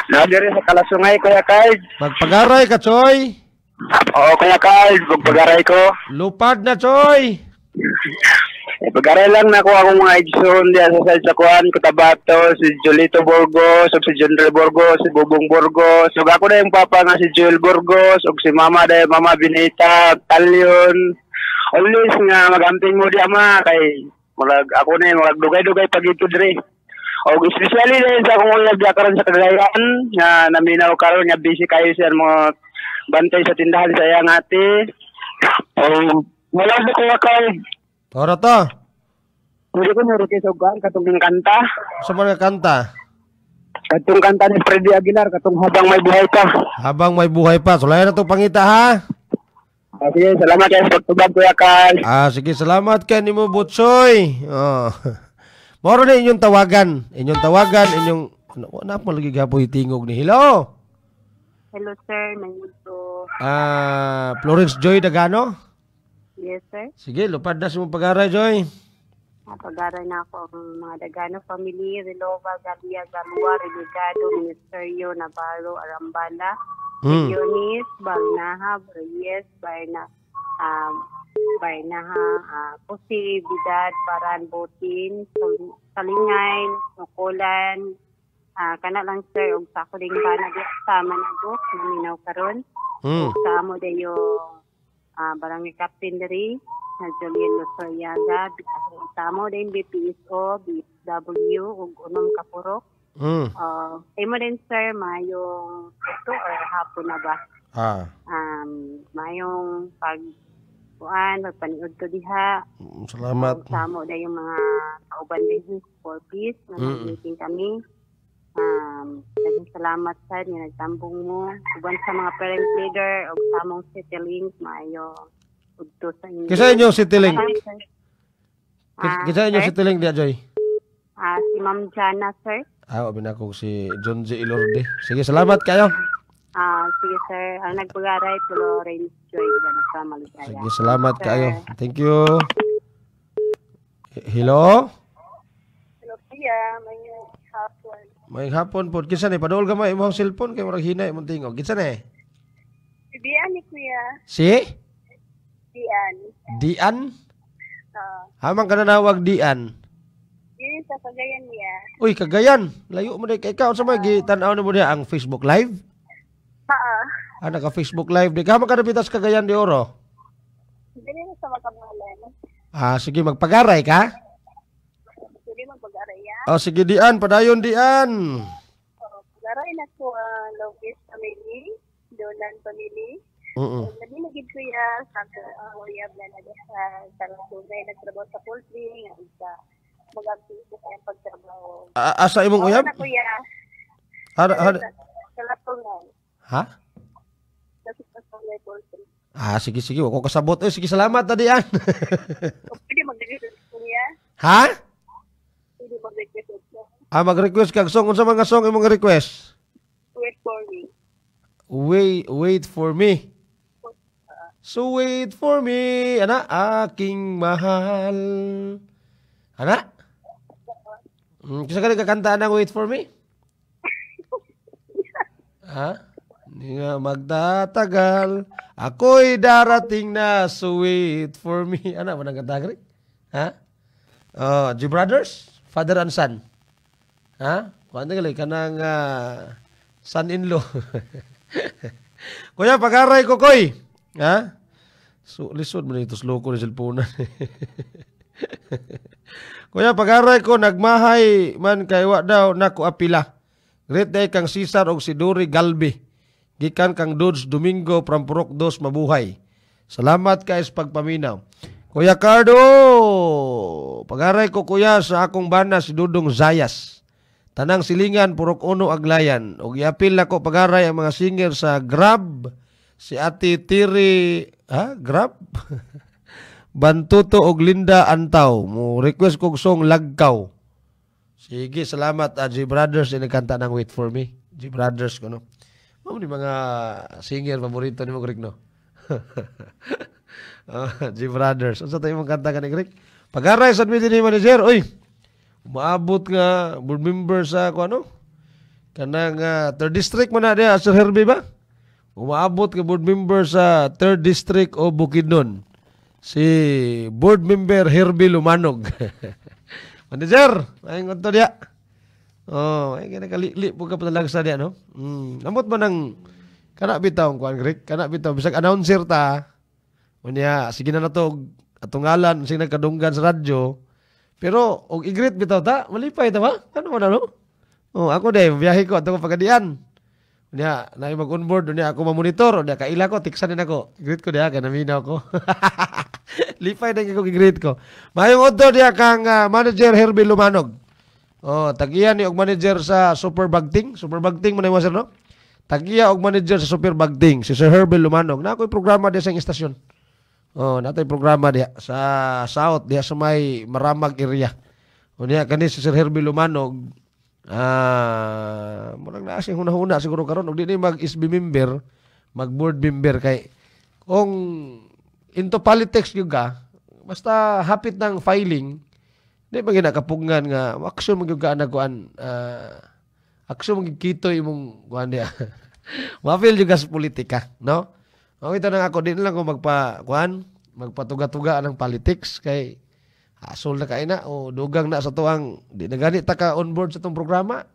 Na dere sa Kalasungay Kuya Card. Magpagaray ka Choy. Oo Kuya Card, magpagaray ko. Lupad na Choy. Pag-aray lang na ko akong mga Edson diya sa side sa Kuan, Cotabato, si Jolito Burgos, o si General Burgos, si Bubong Burgos. So ako na yung papa nga si Joel Burgos, o si mama dahil mama Binita, Talyon. Always nga magamping mo diya ma, kay ako na yung magdugay-dugay pag-ito dre. O especially dahil sa akong nagdakaran sa Cagayan, nga naminaw karon nga busy kayo siya mga bantay sa tindahan sa iyang ate. Wala ba ko kay Ora to. Hindi ko narinig sa ugan, katong kanta. Sa mga kanta? Katong kanta ni Freddy Aguilar, katong Habang May Buhay Pa. Habang May Buhay Pa. Sulayan na itong pangita ha. Sige, salamat kayo sa pagtubag Kuya Carl. Sige, salamat kayo ni mo Butsoy. Moro na inyong tawagan. Inyong ano po lagi gapoy tingog ni. Hello. Hello, sir. Nandito. Florence Joy Dagano? Yes, sir. Sige, lupad na sa mong pag-aray, Joy. Pag-aral na ako ang mga Dagano family, Relova, Galia, Galua, Religado, Ministerio, Navarro, Arambala, Yonis, Balnaha, Reyes, Barnaha, Pusi, Bidad, Paran, Botin, Salingay, Nukulan, kana lang sir og sa ko ding bana di sa Managok naminaw karon. Sa amo de yung barangay captain diri na Julian Losoyaga, sa amo din BPSO, BSW ug unom ka purok. Imo din sir mayong ito or hapon na ba? Mayong magpaniud ko diha. Salamat. Sa amo din yung mga kauban din for peace na nag-meeting kami. Salamat sa nga nagtambong mo. Uban sa mga parent leader o sa among city link maayo udto sa inyo. Kisa inyo city link? Kisa inyo city link dia Joy? Si Ma'am Jana sir. Wabin ako si John J. Ilorde. Sige, salamat kayo. Sige sir. Ang nagpagaray tulo Rain Joy sa Maligaya. Sige, salamat kayo. Thank you. Hello? Hello kuya, may hapon. May hapon po. Kinsa ni padol ka mo imong cellphone kay murag hinay imong tingog. Kinsa ni? Si Dian ni kuya. Si? Dian. Dian? Hamang ka na nawag Dian. Dili sa Cagayan niya. Uy, Cagayan. Layo mo day kay ikaw sa may gitanaw na mo diha ang Facebook Live? Naka Facebook Live di ka makadapitas Cagayan di Oro. Dili na sa Makamalan. Sige magpagaray ka? Dili magpagaray ya. Sige Dian, padayon Dian. Pagaray na ko Lopez family, Dolan family. Nagilagid ko ya sa uyab na sa Tarasugay nagtrabaho sa poultry nga sa mag-activity sa pagtrabaho. Asa imong uyab? Ano kuya? Sa Lapungan. Ha? Sa Tarasugay poultry. Sige. Wako kasabot. Sige, salamat na Dian. Pwede mag-request kuya? Ha? Pwede mag-request ko. Mag-request kag song. Unsa mga song imong request? Wait for me. Wait for me. So wait for me, ana, aking mahal. Ana? Kisa ka kakanta ng wait for me? Hindi nga magtatagal. Ako'y darating na, so wait for me. Ana, manang kanta ka rin? G Brothers? Father and son. Kuhaan na ka ng son-in-law. Kuya, pag-aray ko, Koy. So, lisod mo na ito, slow ko na cellphone. Kuya, pag-aray ko, nagmahay man kaywa daw na ko apila. Great day kang Cesar o si Duri Galbi. Gikan kang Dudes Domingo from Purok 2 mabuhay. Salamat guys pagpaminaw. Kuya Cardo, pag-aray ko kuya sa akong bana si Dudong Zayas. Tanang silingan, Purok 1 Aglayan. O giapil na ko pag-aray ang mga singer sa Grab. Si Ate Tiri, Grab? Bantuto og Linda Antaw. Mo request kong song Lagkaw. Sige, salamat G Brothers. Inagkanta ng Wait For Me. G Brothers ko, no? Mamo ni mga singer paborito ni mo, Rick, no? G Brothers. Ano sa tayo mong kanta ka ni Rick? Pag-aray sa meeting ni manager, uy, umaabot nga board member sa kanang 3rd district mo na diya, Sir Herbie ba? Umaabot ka board member sa 3rd district o Bukidnon. Si board member Herbie Lumanog. Manager, ayun ko to diya. Ay kinakali po ka patalag sa diya, no? Namot mo ng kana bitaw kuan Greg, kana bitaw bisag announcer ta. Unya sige na to atong ngalan sing nagkadunggan sa radyo. Pero og i-greet bitaw ta, malipay ta ba? Ano man ano? Ako day biyahe ko ato pagadian. Unya na mag-onboard unya ako ma-monitor, unya kaila ko tiksan din ako. I-greet ko diha kana minaw ko. Lipay na ko i-greet ko. Mayong odto diha kang manager Herbie Lumanog. Tagiya ni og manager sa Super Bagting. Super Bagting man sir, no? Tagiya og manager sa Super Bagting si Sir Herbie Lumanog. Na ako'y programa diha sa istasyon. Natay programa diha sa South diha sa may Maramag area. Unya kani si Sir Herbie Lumanog murag na sing hunahuna siguro karon og di ni mag-SB member, mag-board member kay kung into politics gyud ka, basta hapit ng filing, di ba ginakapungan nga aksyon magyud ka na kuan aksyon magkito imong kuan diha. Mafil juga sa politika, no? Ito na ako, din lang ko magpatuga-tuga ng politics kay hasol na kaina o dugang na sa tuang di na ganit ta ka on board sa itong programa.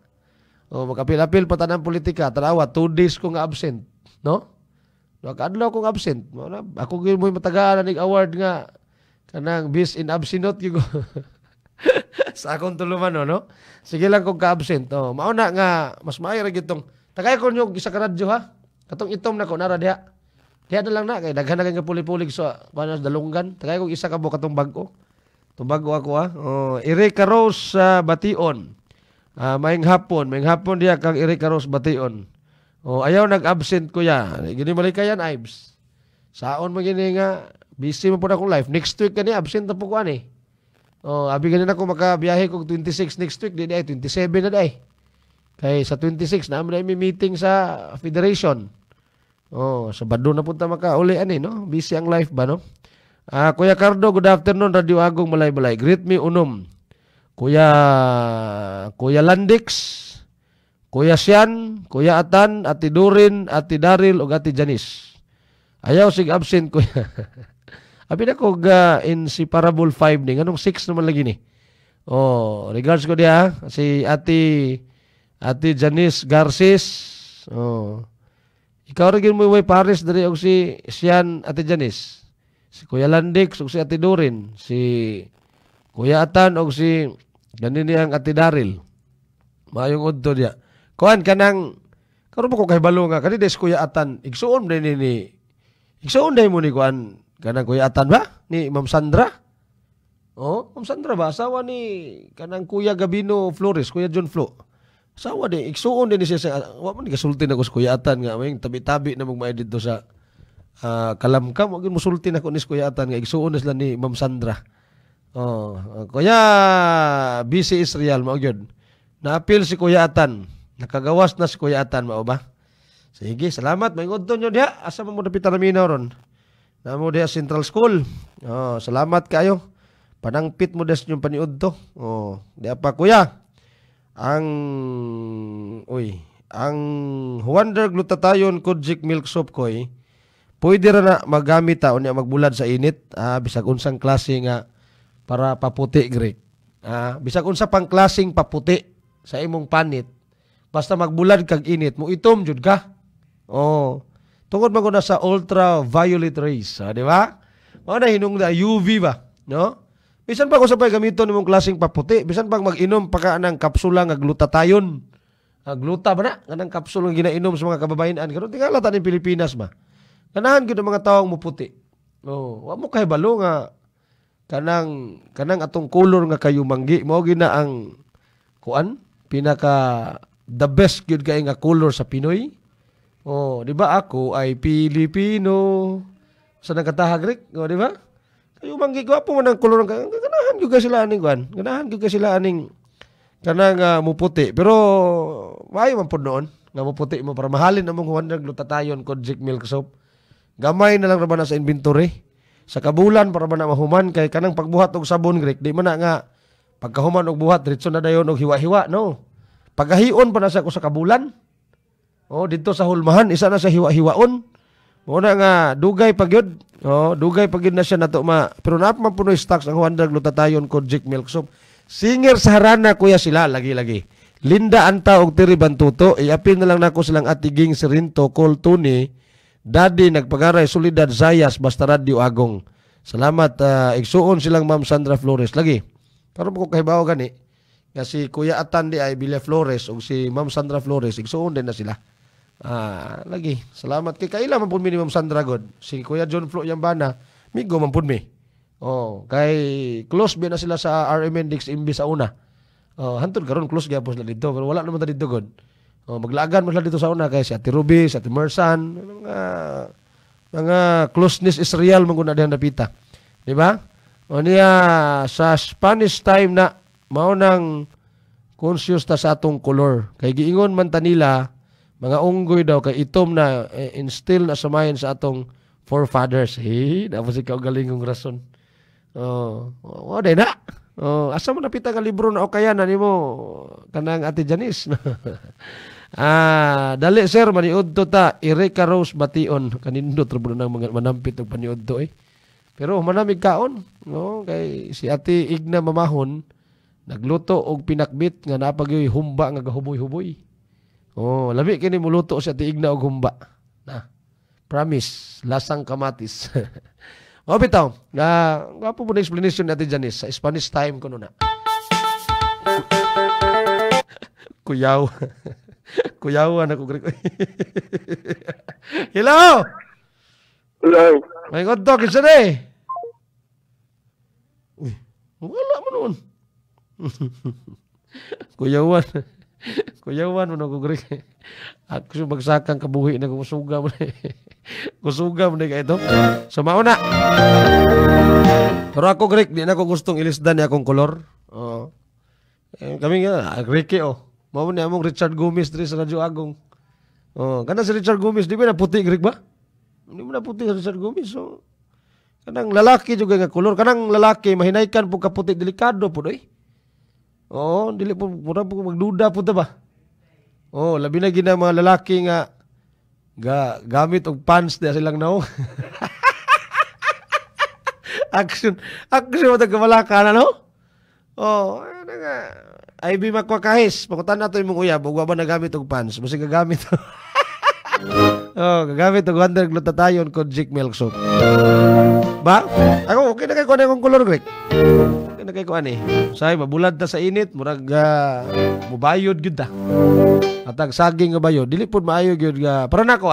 Makapil-apil pa tanang politika. Tanawa, 2 days ko nga absent. No? Nakadlaw kong absent. Ako gyud mo matagaan ning award nga kanang bis in absent gyud. Sa akong tuluman no. Sige lang kung ka-absent. Mao na nga mas maayo ra gyud tong tagay ko nyo isa ka radyo ha. Katong itom na ko nara diha. Diha na lang na kay daghan na kay puli-pulig sa kuno dalunggan. Tagay ko isa ka bo katong bag-o. Tumbago ako ha. Erika Rose Bation. Maing hapon diya kang Erika Rose Bation. Ayaw nag-absent kuya. Gini malikayan Ives. Saon mo gini nga busy mo po na akong life. Next week kani absent na po ko ani. Abi ganin ako makabiyahe kog 26 next week, di ay 27 na day. Kay sa 26 na may meeting sa federation. Sabado na punta makauli ani no. Busy ang life ba no? Kuya Cardo, good afternoon. Radio Agong Malay-Balay. Greet me unom. Kuya Landix, Kuya Sian, Kuya Atan, Ati Durin, Ati Daryl, o Ati Janice. Ayaw sig absent kuya. Abi na ko inseparable 5 ni. Anong 6 naman lagi ni? Regards ko diya. Si Ati Janice Garces. Ikaw rin mo yung Paris dari og si Sian Ati Janice. Si Kuya Landix og si Ati Durin. Si Kuya Atan og si ganin niyang Ati Daryl. Mayong udto diya. Kuan kanang karon ko kay balo nga kani des Kuya Atan. Igsuon din ni. Igsuon din mo ni kuan kanang Kuya Atan ba? Ni Ma'am Sandra? Ma'am Sandra ba? Asawa ni kanang Kuya Gabino Flores, Kuya John Flo. Asawa din. Igsuon din siya sa, wa man kasulti na ko sa Kuya Atan nga. May tabi-tabi na magmay dito sa Kalamkam. Wag musulti na ko ni Kuya Atan nga. Igsuon na sila ni Ma'am Sandra. Kuya BC Israel, mao gyud. Na-appeal si Kuya Atan. Nakagawas na si Kuya Atan, mao ba? Sige, salamat. May udto nyo diha. Asa mo dapitan na minaw ron? Namo diha Central School. Salamat kayo. Panangpit mo des yung paniud to. Diha pa kuya. Ang Wonder Glutathione Kojic Milk Soap koy. Pwede ra na magamit ta unya magbulad sa init. Bisag unsang klase nga para paputi Greek. Bisag unsa pang klaseng paputi sa imong panit. Basta magbulad kag init mo itom jud ka. Tungod man ko na sa ultraviolet rays, di ba? Mao na hinungda UV ba, no? Bisan pa ko sabay gamiton nimong klaseng paputi, bisan pag mag-inom pa ka ng kapsula nga glutathione. Gluta ba na? Kanang kapsula nga ginainom sa mga kababayan-an. Karon tingala ta ning Pilipinas ba. Ganahan gyud ang mga tawong muputi. Wa mo kay balo nga kanang atong color nga kayo manggi mao gina ang kuan pinaka the best gyud kay nga color sa Pinoy. Di ba ako ay Pilipino sa nagkatahag Rick, di ba? Kayo manggi gwapo man ang kolor ganahan gyud ka sila aning kuan. Ganahan gyud ka sila aning kanang muputi. Pero maayo man pud noon nga muputi mo para mahalin among Wonder Glutathione Kojic Milk Soap. Gamay na lang ra ba na sa inventory. Sa kabulan para ba na mahuman kay kanang pagbuhat og sabon Rick, di man na nga pagkahuman og buhat diretso na dayon og hiwa-hiwa, no. Pagahion pa na sa ko sa kabulan. Dito sa hulmahan, isa na sa hiwa-hiwaon. Muna nga, dugay pagyod. Dugay pagyod na siya nato pero napaman puno stocks ang Wonder Glutathione Kojic Milk Soap. Singer sa harana, kuya sila, lagi-lagi. Linda Anta og Tiri Bantuto, iapin na lang nako silang atiging Sirinto, Col Tuni, Daddy, Nagpagaray, Solidad, Zayas, basta Radio Agong. Salamat, igsuon silang Ma'am Sandra Flores. Lagi, karon ko kahibaw gani, kasi Kuya Atan di ay Villa Flores o si Ma'am Sandra Flores, igsuon din na sila. Lagi. Salamat kay kaila man pud mi ni Ma'am Sandra God. Si Kuya John Flo Yambana, migo man pud mi. Kay close bi na sila sa RM Index imbi sa una. Hantod karon close gyapon sila dito, pero wala naman ta dito God. Maglagan mo sila dito sa una kay si Ate Ruby, si Ate Mersan, mga closeness is real man guna dihan napita. Di ba? Niya sa Spanish time na mao nang conscious ta sa atong color. Kay giingon man ta nila mga unggoy daw kay itom na instill na samayan sa atong forefathers. Dapat si kaugalingong rason. Wala na. Asa mo napita ka libro na o kaya na nimo kanang Ate Janice. Dali sir, maniudto ta Erika Rose Bation. Kanindot ra nang mga manampit og paniudto Pero manamig kaon, no? Kay si Ate Igna Mamahon nagluto og pinakbit nga napagyoy humba nga gahuboy-huboy. Oh, labi kini muluto siya tiig na og humba. Na. Promise, lasang kamatis. O bitaw, nga po na explanation natin Janice sa Spanish time kuno na. Kuyaw. Kuyawan ako Greek. Hello. Hello. May godto kinsa day? Uy, wala man noon. Kuyawan. Kuyawan mo ko Greek. Ako sa magsakang kabuhi na kusuga mo na. Kusuga mo na ka ito. So mauna. Pero ako Greek, di na ako gustong ilisdan niya akong kolor. Oo. Kami nga, Greek Mao ni among Richard Gomez diri sa Radyo Agong. Oh, kana si Richard Gomez, di ba na puti Greek ba? Di mo na puti si Richard Gomez. So, kanang lalaki juga nga kolor, kanang lalaki mahinaykan po kaputi delikado po doy. Oh, dili po pura po magduda po ta ba? Oh, labi na gina mga lalaki nga gamit og pants na silang nao. action mo tagkamalaka na no? Oh, ano nga. Ay bi makwakahis, pakutan nato imong uyab, ug wa ba nagamit og pants, musig gagamit. Oh, gagamit og wonder glutathione kod Jik milk soap. Ba? Ako okay na kay kuan akong color Greek. Okay na kay kuan Say mabulad ta sa init, murag mubayod gyud ta. Atag saging nga bayod, dili pud maayo gyud nga para nako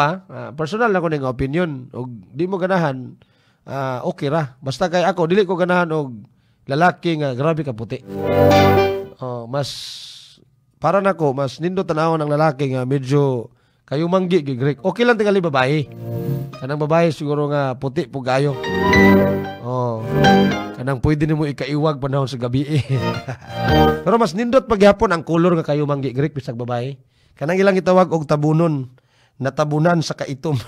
personal na ko ning opinion og di mo ganahan okay ra. Basta kay ako dili ko ganahan og lalaki nga grabe ka puti. Mas para nako mas nindot tanawon ang lalaki nga medyo kayo manggi Greek. Okay lang tingali babae. Kanang babae siguro nga puti po gayo. Kanang pwede nimo ikaiwag panahon sa gabi. Pero mas nindot paghapon ang color nga kayo manggi Greek bisag babae. Kanang ilang itawag og tabunon, natabunan sa kaitom.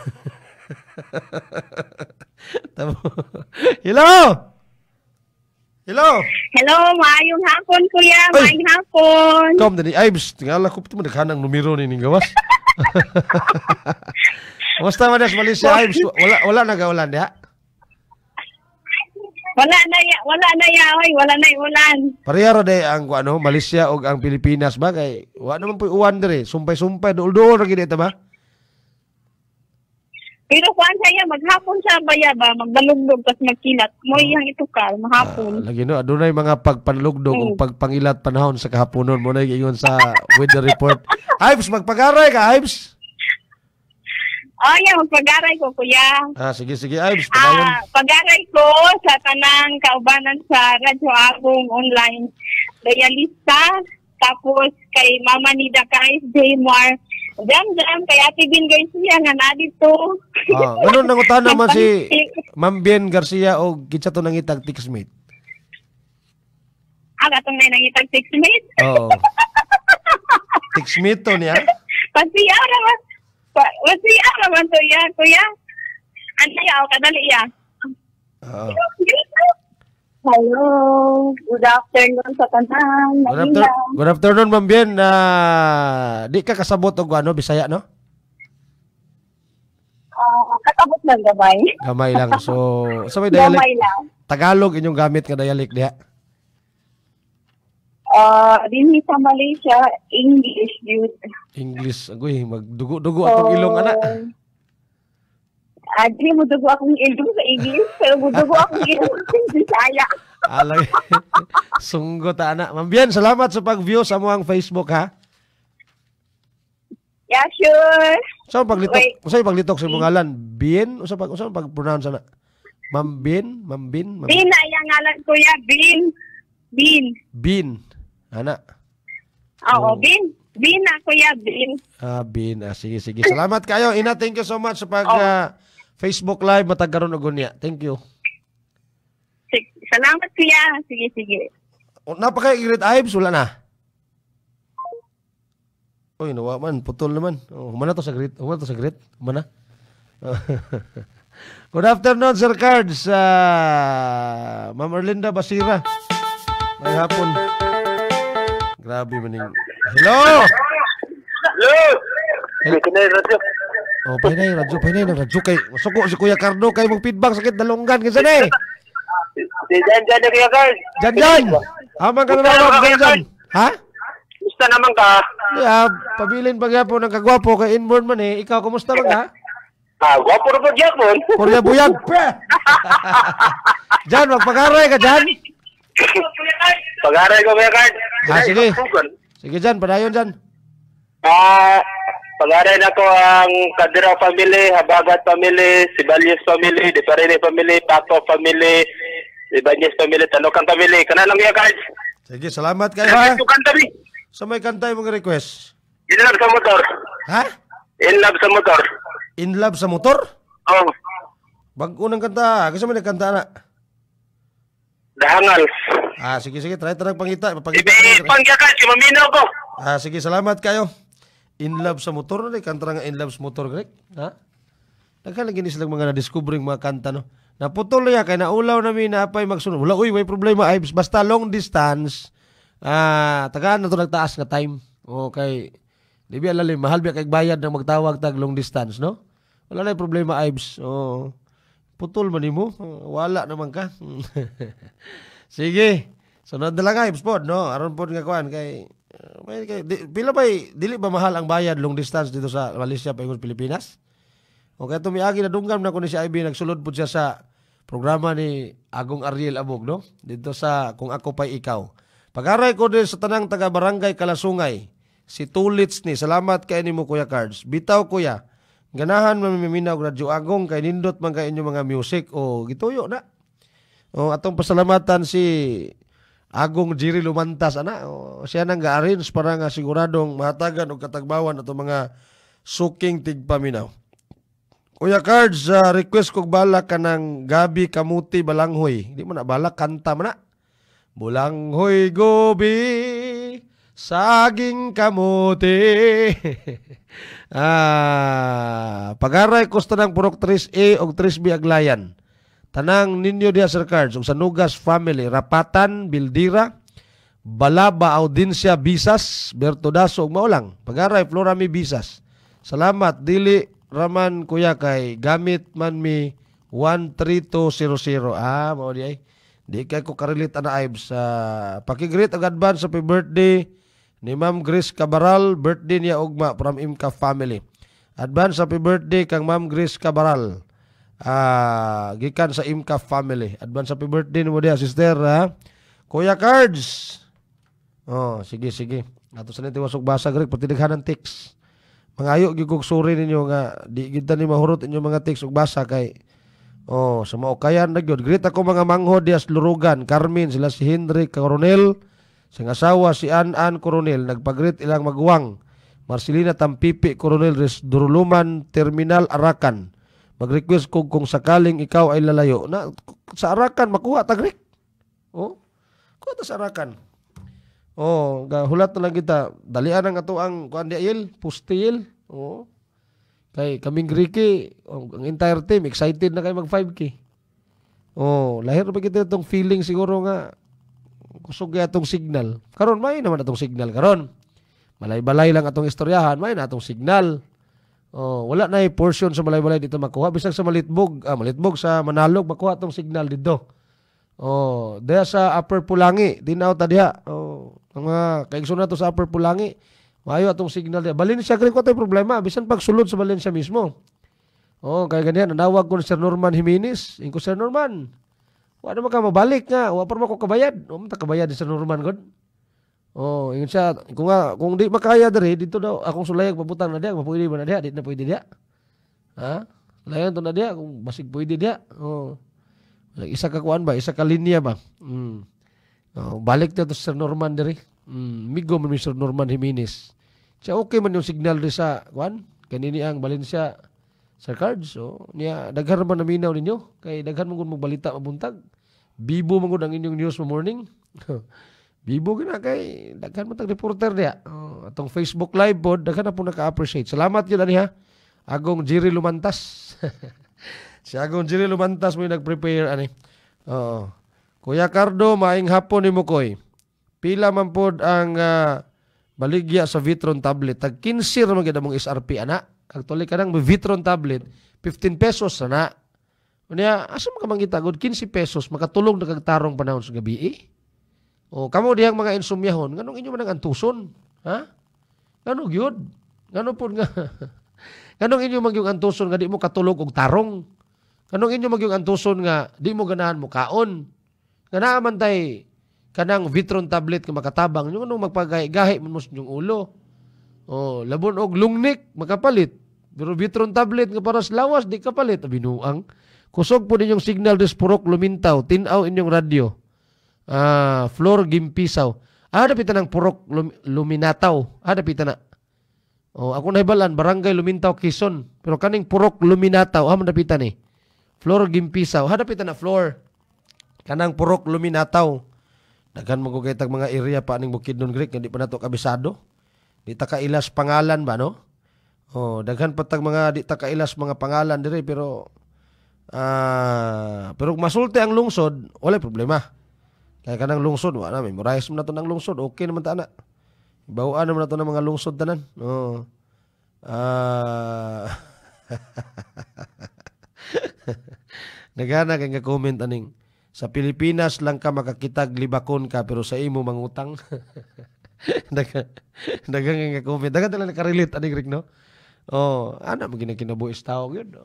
Hello. Hello. Hello, maayong hapon kuya, maayong hapon. Kom dani Ibs, tingala ko pito magkanang numero ni ning gawas. Musta man sa Malaysia Ibs? Wala nagaulan diha. Wala na ulan. Pareharo day ang Malaysia ug ang Pilipinas ba kay wa naman puy uwan dire, sumpay-sumpay duol-duol ra gid ta ba? Pero kuan saya maghapon sa baya ba magdalugdog tas magkilat. Mo iyang itukal mahapon. Lagi no adunay mga pagpanlugdog ug pagpangilat panahon sa kahaponon mo na ingon sa weather report. Ibs magpagaray ka Ibs. Magpagaray ko kuya. Sige Ibs, padayon. Pagaray ko sa tanang kaubanan sa Radyo Agong online realista tapos kay Mama Nida Kais Jaymar. Jam kay Ate Bin Garcia nga na dito. Ganun nangutan naman si Ma'am Bien Garcia o kitsa to nangitag Tixmate. Atong na nangitag Tixmate? Oo. Tixmate to niya? Pasiya naman to ya, kuya. Ano ya, kadali ya? Hello. Good afternoon sa tanan. Good afternoon, Ma'am Bien. Di ka kasabot og Bisaya, no? Kasabot lang gamay. Gamay lang. So, sa may dialect. Gamay lang. Tagalog inyong gamit nga dialect diha. Dinhi sa Malaysia, English yun. English. Agoy, magdugo-dugo akong ilong, ana. Di mo dugo akong ilong sa English, pero dugo akong ilong sa Bisaya. Alay. Sunggo ta, ana. Ma'am Bien, salamat sa pag-view sa muang Facebook, ha? Yeah, sure. Saan paglitok sa imong ngalan? Bien? Saan pag-pronounce na? Ma'am Bien? Bin na yung ngalan kuya, Bin. Bin. Ana. Oo, Bin. Bin na kuya, Bin. Bin. Sige. Salamat kayo. Ina, thank you so much sa Facebook Live. Matagkaroon og unya. Thank you. Salamat kuya. Sige. Napaka-great Ibs. Wala na. Uy, nawa man. Putol naman. Humana to sa great. Humana. Good afternoon, Sir Cards. Ma'am Erlinda Basira. May hapon. Grabe maning. Hello! Pinay radyo. Pinay ng radyo kay. Masuko si Kuya Cardo kay mong feedback sakit dalunggan kinsa ni. Diyan na Kuya Carl. Diyan. Amang ka na naman diyan. Ha? kumusta naman ka? Yeah, pabilin pagyapon ng kagwapo kay inborn man eh. Ikaw, kumusta man ka? Gwapo na po gyapon. Purya buyag. Jan, magpagaray ka, Jan. Pag-aray ko, Kuya Card. Sige. Sige, Jan, padayon, Jan. Pag-aray na ko ang Cadero family, Habagat family, Sibalius family, Deparine family, Paco family, Ibanez family, Tanukan family. Kana lang, Kuya Card. Sige, salamat kayo, ha? Kanta, bi. Sa may kanta yung mga request. In love sa motor. Ha? In love sa motor. In love sa motor? Oh. Bag-unang kanta. Kasi may nagkanta na. Dahangal. Sige. Try pangita. Pangyakan, si Maminaw ko. Sige, salamat kayo. In love sa motor. Kanta nga in love sa motor, Greg. Ha? Nagkalagin silang mga na-discovering mga kanta, no? Naputol niya, kaya naulaw namin na apay magsunod. Wala, may problema, Ives. Basta long distance, tagaan na ito nagtaas nga time. Okay. Di ba alalim, mahal biya kay bayad na magtawag tag long distance, no? Wala na yung problema, Ives. Putol man mo. Wala naman ka. Sige. Sunod na lang, Ives po, no? Aron po nga kuhan kay pila ba, dili ba mahal ang bayad long distance dito sa Malaysia pa Pilipinas? Okay, tumiagi na dunggam na ko ni si IB, nagsulod po siya sa programa ni Agong Ariel Abog, no? Dito sa Kung Ako Pa'y Ikaw. Pag-aray ko din sa tanang taga-barangay Kalasungay, si Tulits ni, salamat kay ni mo, Kuya Cards. Bitaw, Kuya, ganahan mamiminaw radyo Agong, kay nindot man kay inyong mga music, gituyo na. Atong pasalamatan si Agong Jiri Lumantas, siya nang ga-arrange para nga siguradong mahatagan o katagbawan atong mga suking tigpaminaw. Kuya Cards, request kong balak ka ng Gabi Kamuti Balanghoy. Hindi mo na balak, kanta mo na. Bulanghoy gobi, saging kamuti. Pag-aray kosta ng Purok 3A o 3B Aglayan. Tanang ninyo diya, Sir Cards, sa Nugas Family, Rapatan, Bildira, Balaba, Audincia, Bisas, Bertodaso, Maulang. Pag-aray, Florami, Bisas. Salamat, dili Raman, Kuya, kay gamit man mi 13200. Mao di ay. Di kay ko karelit ana Ives. Pakigreet ang advance happy birthday ni Ma'am Grace Cabaral, birthday niya ugma from Imka family. Advance happy birthday kang Ma'am Grace Cabaral. Gikan sa Imka family. Advance happy birthday mo dia, sister, ha? Kuya Cards. Sige. Ato sa nitiwasok basa, Greg, pati daghanan text. Mangayo gigog suri ninyo nga di gid ni mahurot inyo mga text ug basa kay sa maukayan na gyud. Greet ako mga manghod dias Lurugan, Carmen, sila si Henry Coronel, sing asawa si An Coronel, nagpagreet ilang magwang. Marcelina Tampipi Coronel, Duruluman Terminal Arakan. Mag-request ko kung sakaling ikaw ay lalayo na sa Arakan makuha tagrik. Kuha ta sa Arakan. Hulat na lang kita. Dalian ang ato ang kuan diayel, Pustil. Kay kaming Ricky, ang entire team excited na kay mag 5K. Lahir ba kita itong feeling siguro nga kusog kaya itong signal. Karon may naman atong signal karon. Balay-balay lang atong istoryahan, may na atong signal. Wala na portion sa balay-balay dito makuha. Bisag sa Malitbog sa Manalog makuha atong signal dito. Diya sa Upper Pulangi, dinaw ta diha. Mga kaigsoon na to sa Upper Pulangi. Mayo atong signal diha. Valencia kay ko tay problema bisan pag sulod sa Valencia mismo. Kaya ganyan nanawag ko ni Sir Norman Jimenez. Inko Sir Norman. Wa na ka mabalik nga, wa pa man ko kabayad. Man ta kabayad ni Sir Norman god. Ingon siya, kung di makaya diri dito daw akong sulayag pabutang na diha, mapwede ba na diha? Di na pwede diha. Layan to na diha kung basig pwede diha. Isa ka kuan ba? Isa ka linya ba? Balik na to Sir Norman diri. Migo man Mr. Norman Jimenez. Siya okay man yung signal rin sa kuan. Kanini ang Valencia Sir Cards. Niya daghan man naminaw ninyo. Kay daghan mo kung magbalita mabuntag. Bibo man ang inyong news morning. Bibo gina kay daghan mo tag reporter diya. Atong Facebook live pod daghan na po naka-appreciate. Salamat yun ani ha. Agong Jiri Lumantas. Si Agong Jiri Lumantas mo yung nag-prepare, ani. Kuya Cardo, maing hapon ni Mukoy. Pila man po ang baligya sa Vitron tablet. Tag 15 naman kita mong SRP, ana. Actually, kanang Vitron tablet, 15 pesos, ana. Unya, asa mo ka mangita, good 15 pesos, makatulong na kagtarong panahon sa gabi, Kamo diyang mga insumyahon, nganong inyo man ang antuson? Ha? Ngano gyud? Ngano pud nga? Nganong inyo magyung antuson nga di mo katulog og tarong? Nganong inyo magyung antuson nga di mo ganahan mo kaon? Nga naaman tay kanang Vitron tablet nga makatabang, yung anong magpagahi-gahi mo sa inyong ulo. Oh, labon og lungnik makapalit. Pero Vitron tablet nga para sa lawas di kapalit, binuang. Kusog po ninyong signal des purok lumintaw, tinaw inyong radyo. Floor gimpisaw. Dapita ng purok luminataw. Dapita na. Oh, ako nahibalan, barangay Lumintaw, Quezon. Pero kaning purok luminataw, dapita ni. Floor gimpisaw. Dapita na floor. Kanang purok luminataw. Daghan mo kay mga area pa ning Bukidnon Creek, hindi pa nato kabisado. Di ta kailas pangalan ba, no? Oh, daghan pa tag mga di ta kailas mga pangalan dire, pero masulti ang lungsod, wala problema. Kaya kanang lungsod, wala, memorize mo na to ng lungsod, okay naman ta na. Ibawaan naman na to ng mga lungsod tanan. Oh. Nagana kay nga comment aning, sa Pilipinas lang ka makakitag libakon ka, pero sa imo mangutang. Dagang nga comment. Dagan talaga nakarelate aning Rick, no? Oh, ana mo ginakinabuhis tao gyud.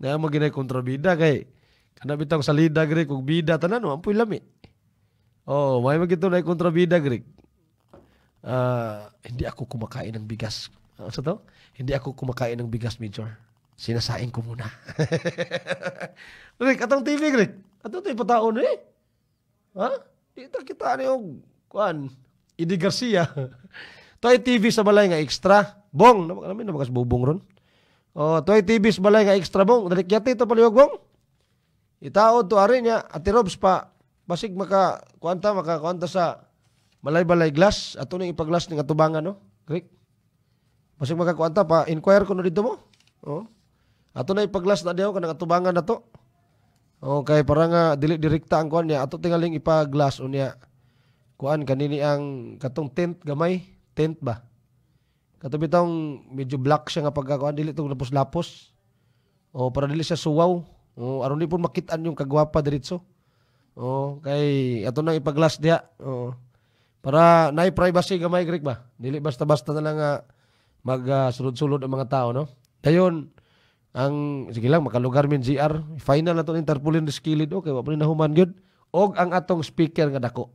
Na mo ginay kontrabida kay kana bitang salida Greg ug bida tanan mo ampoy lami. Oh, may magito na kontrabida Greg. Hindi ako kumakain ng bigas. Sa to? Hindi ako kumakain ng bigas, Major. Sinasaing ko muna. Greg, atong TV Greg. Atong tay pataon eh. Ha? Ita kita ni og kuan Idi Garcia. Toy TV sa balay nga extra. Bong, namin nabakas bubong ron. Oh, toy TV sa balay nga extra bong. Dalikyati ito paliwag bong. Itaod to ari niya. Ati Robs pa. Basig makakuanta sa balay-balay glass. Ato nang ipaglass ng atubangan, no? Greg. Basig makakuanta pa. Inquire ko no dito mo. Oh. Ato na ipaglass na diyaw kanang atubangan na to. Okay, para nga dili direkta ang kuan niya. Ato tingaling ipaglass unya. Kuan kanini ang katong tent gamay. Tent ba? Kato bitong medyo black siya nga pagkakuan, dili itong lapos-lapos. O, para dili siya suwaw. O, aron di po makitaan yung kagwapa diritso. O, kay ato nang ipaglas diha. O, para naay privacy gamay, Greg ba? Dili basta-basta na lang magsulod-sulod ang mga tao, no? Dayon, sige lang, makalugar min GR. Final na ito ng tarpaulin riskilid. Okay, wapin na human yun. Og ang atong speaker nga dako.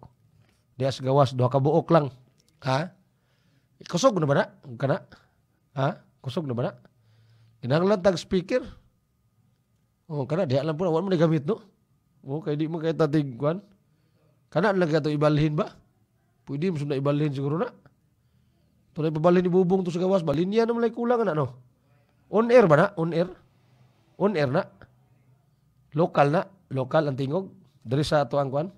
Dias gawas, 2 ka buok lang. Ha? Kusog na ba na? Kana? Ha? Kusog na ba na? Kinahanglan tag speaker. Oh, kana diha lang po na wala mo nagamit, no? Oh, kay di mo kay tatig kuan. Kana lang ka to ibalhin ba? Pwede mo na ibalhin siguro na. Tunay pabalhin ni bubong to sa gawas, balinya na malay kulang na, no? On air ba na? On air? On air na? Local na? Local ang tingog? Dari sa ato ang kuan?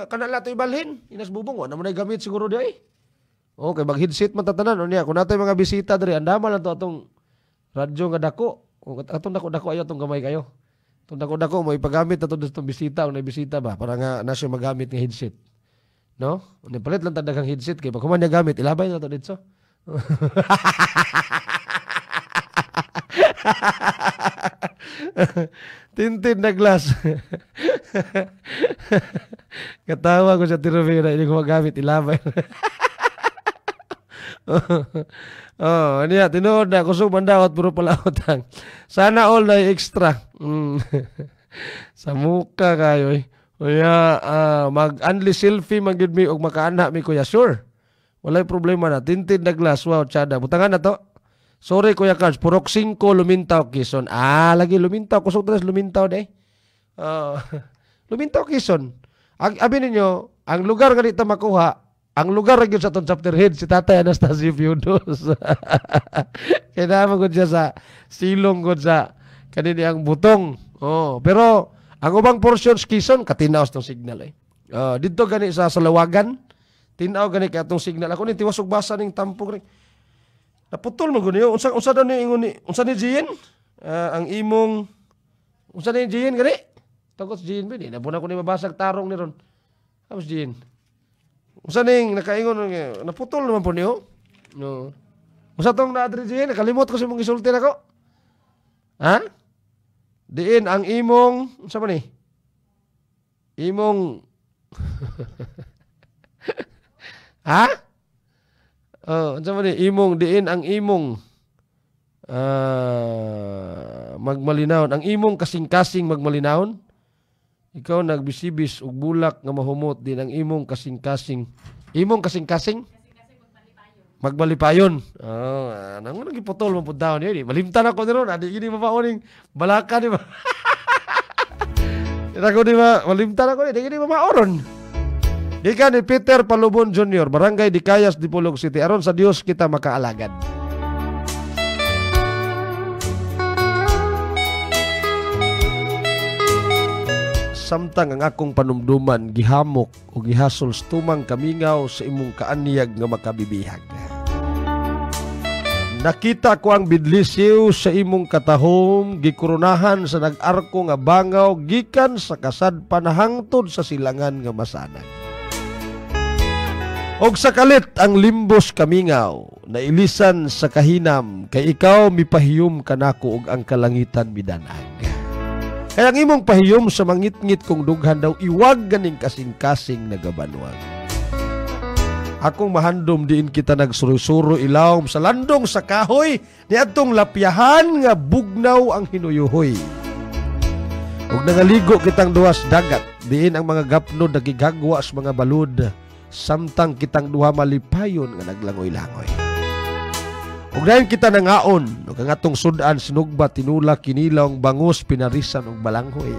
Kana lang ito ibalhin. Inas bubong, wala naman ay gamit siguro di ay. Okay, mag-headset matatanan. O niya, kung natin mga bisita dari, andaman lang ito atong radyo nga dako. Atong dako-dako ayaw itong gamay kayo. Itong dako-dako, mo ipagamit na itong bisita. Kung bisita ba, para nga nasyo magamit ng headset. No? Palit lang tadagang headset. Kaya pag kumanya gamit, ilabay na ito dito. Tintin na glass. Katawa ko sa Tirovera, hindi ko magamit, ilabay. Niya, tinuod na, kusog mandawat, puro pala utang. Sana all na extra. Sa muka kayo eh. Kuya, mag-unli selfie, mag-give me, o makaana mi kuya, sure. Walay problema na. Tintin na glass, wow, tsada. Butangan na to. Sorry, Kuya Cards. Purok 5, Lumintaw, Quezon. Lagi Lumintaw. Kusog na Lumintaw, de. Lumintaw, Quezon. Abi ninyo, ang lugar nga dito makuha, ang lugar rin yun sa itong chapter head, si Tatay Anastasio Feudos. Kaya naman ko siya sa silong ko sa kanini ang butong. Pero, ang ubang portions, Quezon, katinaos ng signal, eh. Dito gani sa Salawagan, tinaw gani kaya itong signal. Ako ni tiwasog basa ng tampok rin. Naputol mo guniyo. Unsa daw ni ingon ni? Unsa ni Gian? Ang imong unsa ni Gian gani? Takot Gian ba ni? Nabuna ko ni mabasag tarong ni ron. Tapos Gian. Unsa ning nakaingon naputol naman po niyo? No. Unsa tong naadri Gian? Nakalimot ko sa imong gisulti nako. Ha? Diin ang imong unsa man ni? Imong Ha? Ano man ni imong diin ang imong magmalinawon. Ang imong kasing-kasing magmalinawon. Ikaw nagbisibis og bulak nga mahumot din ang imong kasing-kasing. Imong kasing-kasing? Magbalipayon. Nang nagiputol mo pud daw niya. Malimtan ako ni ron. Adi gini mapaoning balaka di ba? Ako di ba? Malimtan ako ni. Di gini mapaoron. Di ka ni Peter Palubon Jr., Barangay Dicayas, Dipolog City. Aron sa Dios kita makaalagad. Samtang ang akong panumduman gihamok o gihasol tumang kamingaw sa imong kaanyag nga makabibihag. Nakita ko ang bidlisiw sa imong katahom, gikurunahan sa nag-arko nga bangaw, gikan sa kasadpan hangtod sa silangan nga masanag. Og sa kalit ang limbos kamingaw, nailisan sa kahinam, kay ikaw mipahiyom kanako og ang kalangitan midanag. Kaya ang imong pahiyom sa mangit-ngit kong dughan daw, iwag ganing kasing-kasing nagabanwag. Akong mahandom diin kita nagsuro-suro ilawom sa landong sa kahoy, ni atong lapyahan nga bugnaw ang hinuyuhoy. Og nangaligo kitang duwas dagat, diin ang mga gapnod nagigagwa sa mga balud, samtang kitang duha malipayon nga naglangoy-langoy. Ug dayon kita nangaon, ug ang atong sudan sinugba tinula kinilawng bangus pinarisan og balanghoy.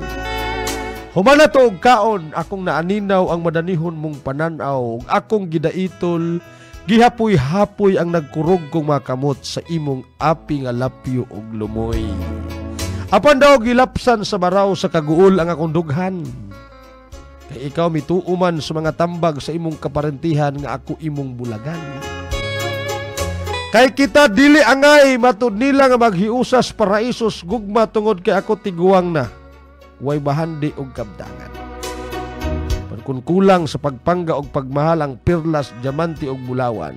Humana to og kaon, akong naaninaw ang madanihon mong pananaw, ug akong gidaitol, gihapoy-hapoy ang nagkurog kong makamot sa imong api nga lapyo og lumoy. Apan daw gilapsan sa baraw sa kaguol ang akong dughan. Kay ikaw mituuman sa mga tambag sa imong kaparentihan nga ako imong bulagan. Kay kita dili angay matud nila nga maghiusas paraisos gugma tungod kay ako tiguang na. Way bahandi og kabdangan. Kun kulang sa pagpangga og pagmahal ang pirlas, diamante og bulawan.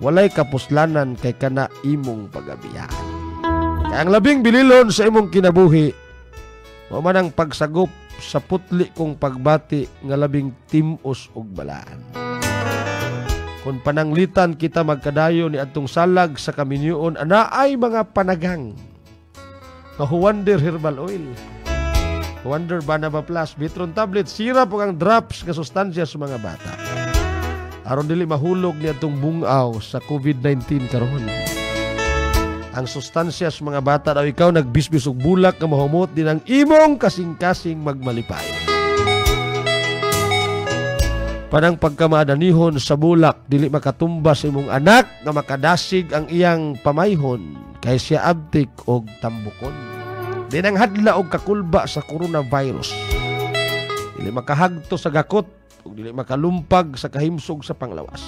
Walay kapuslanan kay kana imong pagabiyan. Kay ang labing bililon sa imong kinabuhi, mao man ang pagsagop sa putli kong pagbati nga labing timos og balaan. Kung pananglitan kita magkadayo ni atong salag sa kaminyoon, anaay mga panagang nga Wonder Herbal Oil, Wonder Banaba Plus, Bitron Tablet, sirap ug ang drops nga sustansya sa mga bata. Aron dili mahulog ni atong bungaw sa COVID-19 karon. Ang sustansya sa mga bata daw ikaw nagbisbis og bulak nga mahumot din ang imong kasing-kasing magmalipay. Panang pagkamadanihon sa bulak, dili makatumba sa imong anak nga makadasig ang iyang pamayhon kay siya abtik og tambukon. Dinang hadla og kakulba sa coronavirus. Dili makahagto sa gakot ug dili makalumpag sa kahimsog sa panglawas.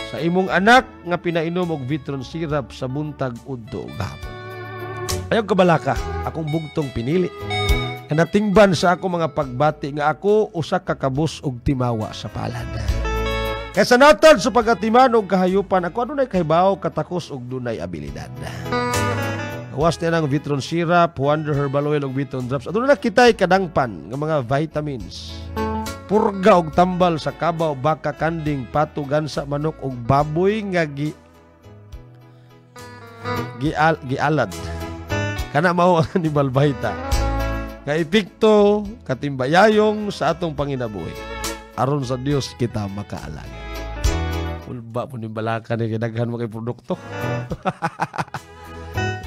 Sa imong anak nga pinainom og Vitron syrup sa buntag udto ug gahapon. Ayaw kabalaka, akong bugtong pinili. Natingban sa ako mga pagbati nga ako usa ka kabus og timawa sa palad. Kaya sa natad sa pagatiman og kahayupan, ako adunay kahibaw, katakos og dunay abilidad. Gawas niya ng Vitron syrup, Wonder Herbal Oil og Vitron drops. Adunay nakitay kadangpan ng mga vitamins. Purga og tambal sa kabaw, baka, kanding, pato, gansa, manok og baboy nga gialad. Kana mao ang animal vita. Nga epekto katimbayayong sa atong panginabuhi. Aron sa Dios kita makaalaga. Ulba po ni balaka ni kinaghan mo kay produkto.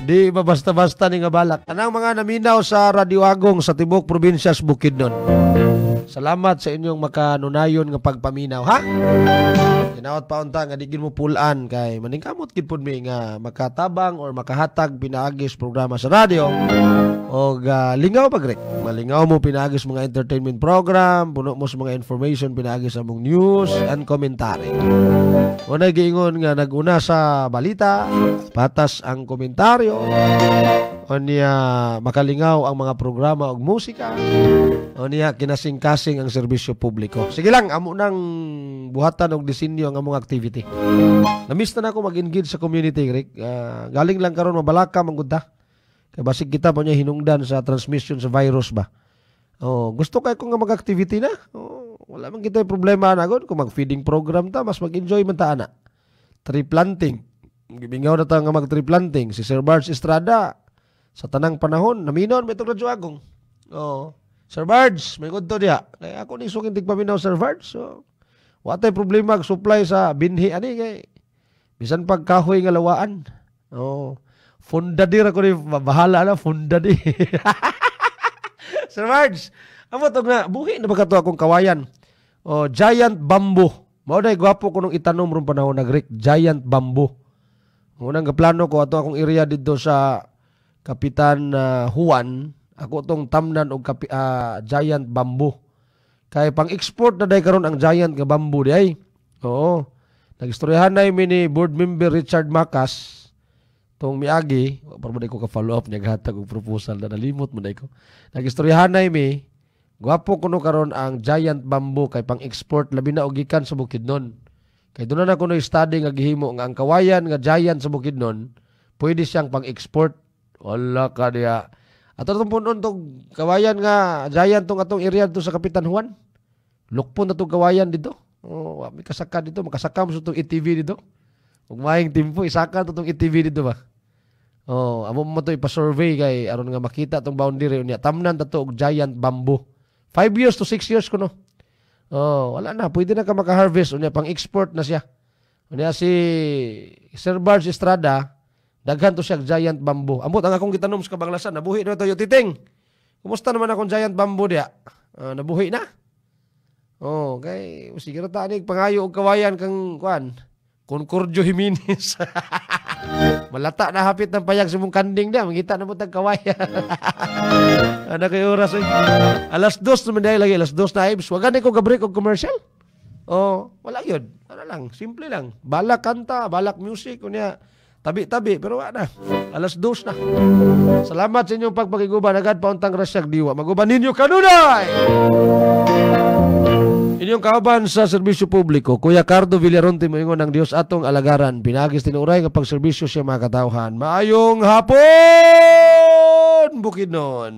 Di ba basta-basta ni nga balak. Anang mga naminaw sa Radio Agong sa Tibok Probinsya sa Bukidnon. Salamat sa inyong makanunayon nga pagpaminaw, ha? Kinawat pa unta nga digin mo pulan kay maningkamot gid pud mi nga makatabang or makahatag pinaagis programa sa radio. O lingaw pagrek. Malingaw mo pinaagis mga entertainment program, puno mo sa mga information pinaagis sa mong news and commentary. O nagiingon nga naguna sa balita, patas ang komentaryo. O niya makalingaw ang mga programa og musika. O niya kinasing-kasing ang serbisyo publiko. Sige lang, amo nang buhatan og disenyo ang among activity. Namiss na ako mag-engage sa community, Rick. Galing lang karon mabalaka manggunda. Kaya basig kita po niya hinungdan sa transmission sa virus ba. Oh, gusto kay ko nga mag-activity na. Oh, wala man kita problema na gud kung mag-feeding program ta, mas mag-enjoy man ta ana. Tree planting. Gibingaw na ta nga mag-tree planting. Si Sir Bards Estrada, sa tanang panahon, naminon may itong Radyo Agong. Oh, Sir Bards, may gudto diya. Kaya ako ni suking tigpaminaw, Sir Bards. So, watay problema supply sa binhi ani kay bisan pag kahoy nga lawaan. Oh, fundadir ako ni bahala na fundadir. Sir Bards, amo to nga buhi na bagato akong kawayan. Oh, giant bamboo. Mao day gwapo ko nung itanom ron panahon nag-Rick, giant bamboo. Unang gaplano ko ato akong area dito sa Kapitan Juan, ako tong tamnan og giant bamboo. Kay pang-export na day karon ang giant nga bamboo di ay. Oo. Nagistoryahan na mi ni board member Richard Macas tong miagi, para mo ko ka-follow up niya gahatag og proposal na nalimot mo ko. Nagistoryahan na mi, gwapo kuno karon ang giant bamboo kay pang-export labi na og gikan sa Bukidnon. Kay doon na kuno study nga gihimo nga ang kawayan nga giant sa Bukidnon, pwede siyang pang-export. Wala ka diya. Ato tong punon tong kawayan nga giant tong atong area to sa Kapitan Juan. Lukpon na tong kawayan dito. Oh, may kasaka dito, makasaka mo sa itong ETV dito. Kung maing timpo, isaka itong ETV dito ba? Oh, amo mo ito ipa-survey kay aron nga makita itong boundary niya. Tamnan na ito og giant bamboo. 5 years to 6 years ko no. Oh, wala na. Pwede na ka maka-harvest. Unya, pang-export na siya. Unya, si Sir Bards Estrada, daghan to siya giant bamboo. Amot, ang akong gitanom sa Kabanglasan, nabuhi na ito yung titing. Kumusta naman akong giant bamboo diya? Nabuhi na? Oh, kay sige ra ta ni pangayo og kawayan kang kuan. Concordio Jimenez. Malata na hapit ng payag sa mong kanding dia, mangita na mo tag kawayan. Ana kay oras oy. Alas 2 naman dai lagi, alas 2 na ibs. Wag ko ga-break og commercial. Oh, wala yun. Ano lang, simple lang. Balak kanta, balak music kunya. Tabi-tabi pero wala na. Alas 2 na. Salamat sa inyong pagpakiguban agad pauntang rasyag diwa. Maguban ninyo kanunay. Inyong kauban sa serbisyo publiko, Kuya Cardo Villaronte moingon ang Dios atong alagaran. Pinagis tinuray nga pagserbisyo siya mga katawhan. Maayong hapon, Bukidnon.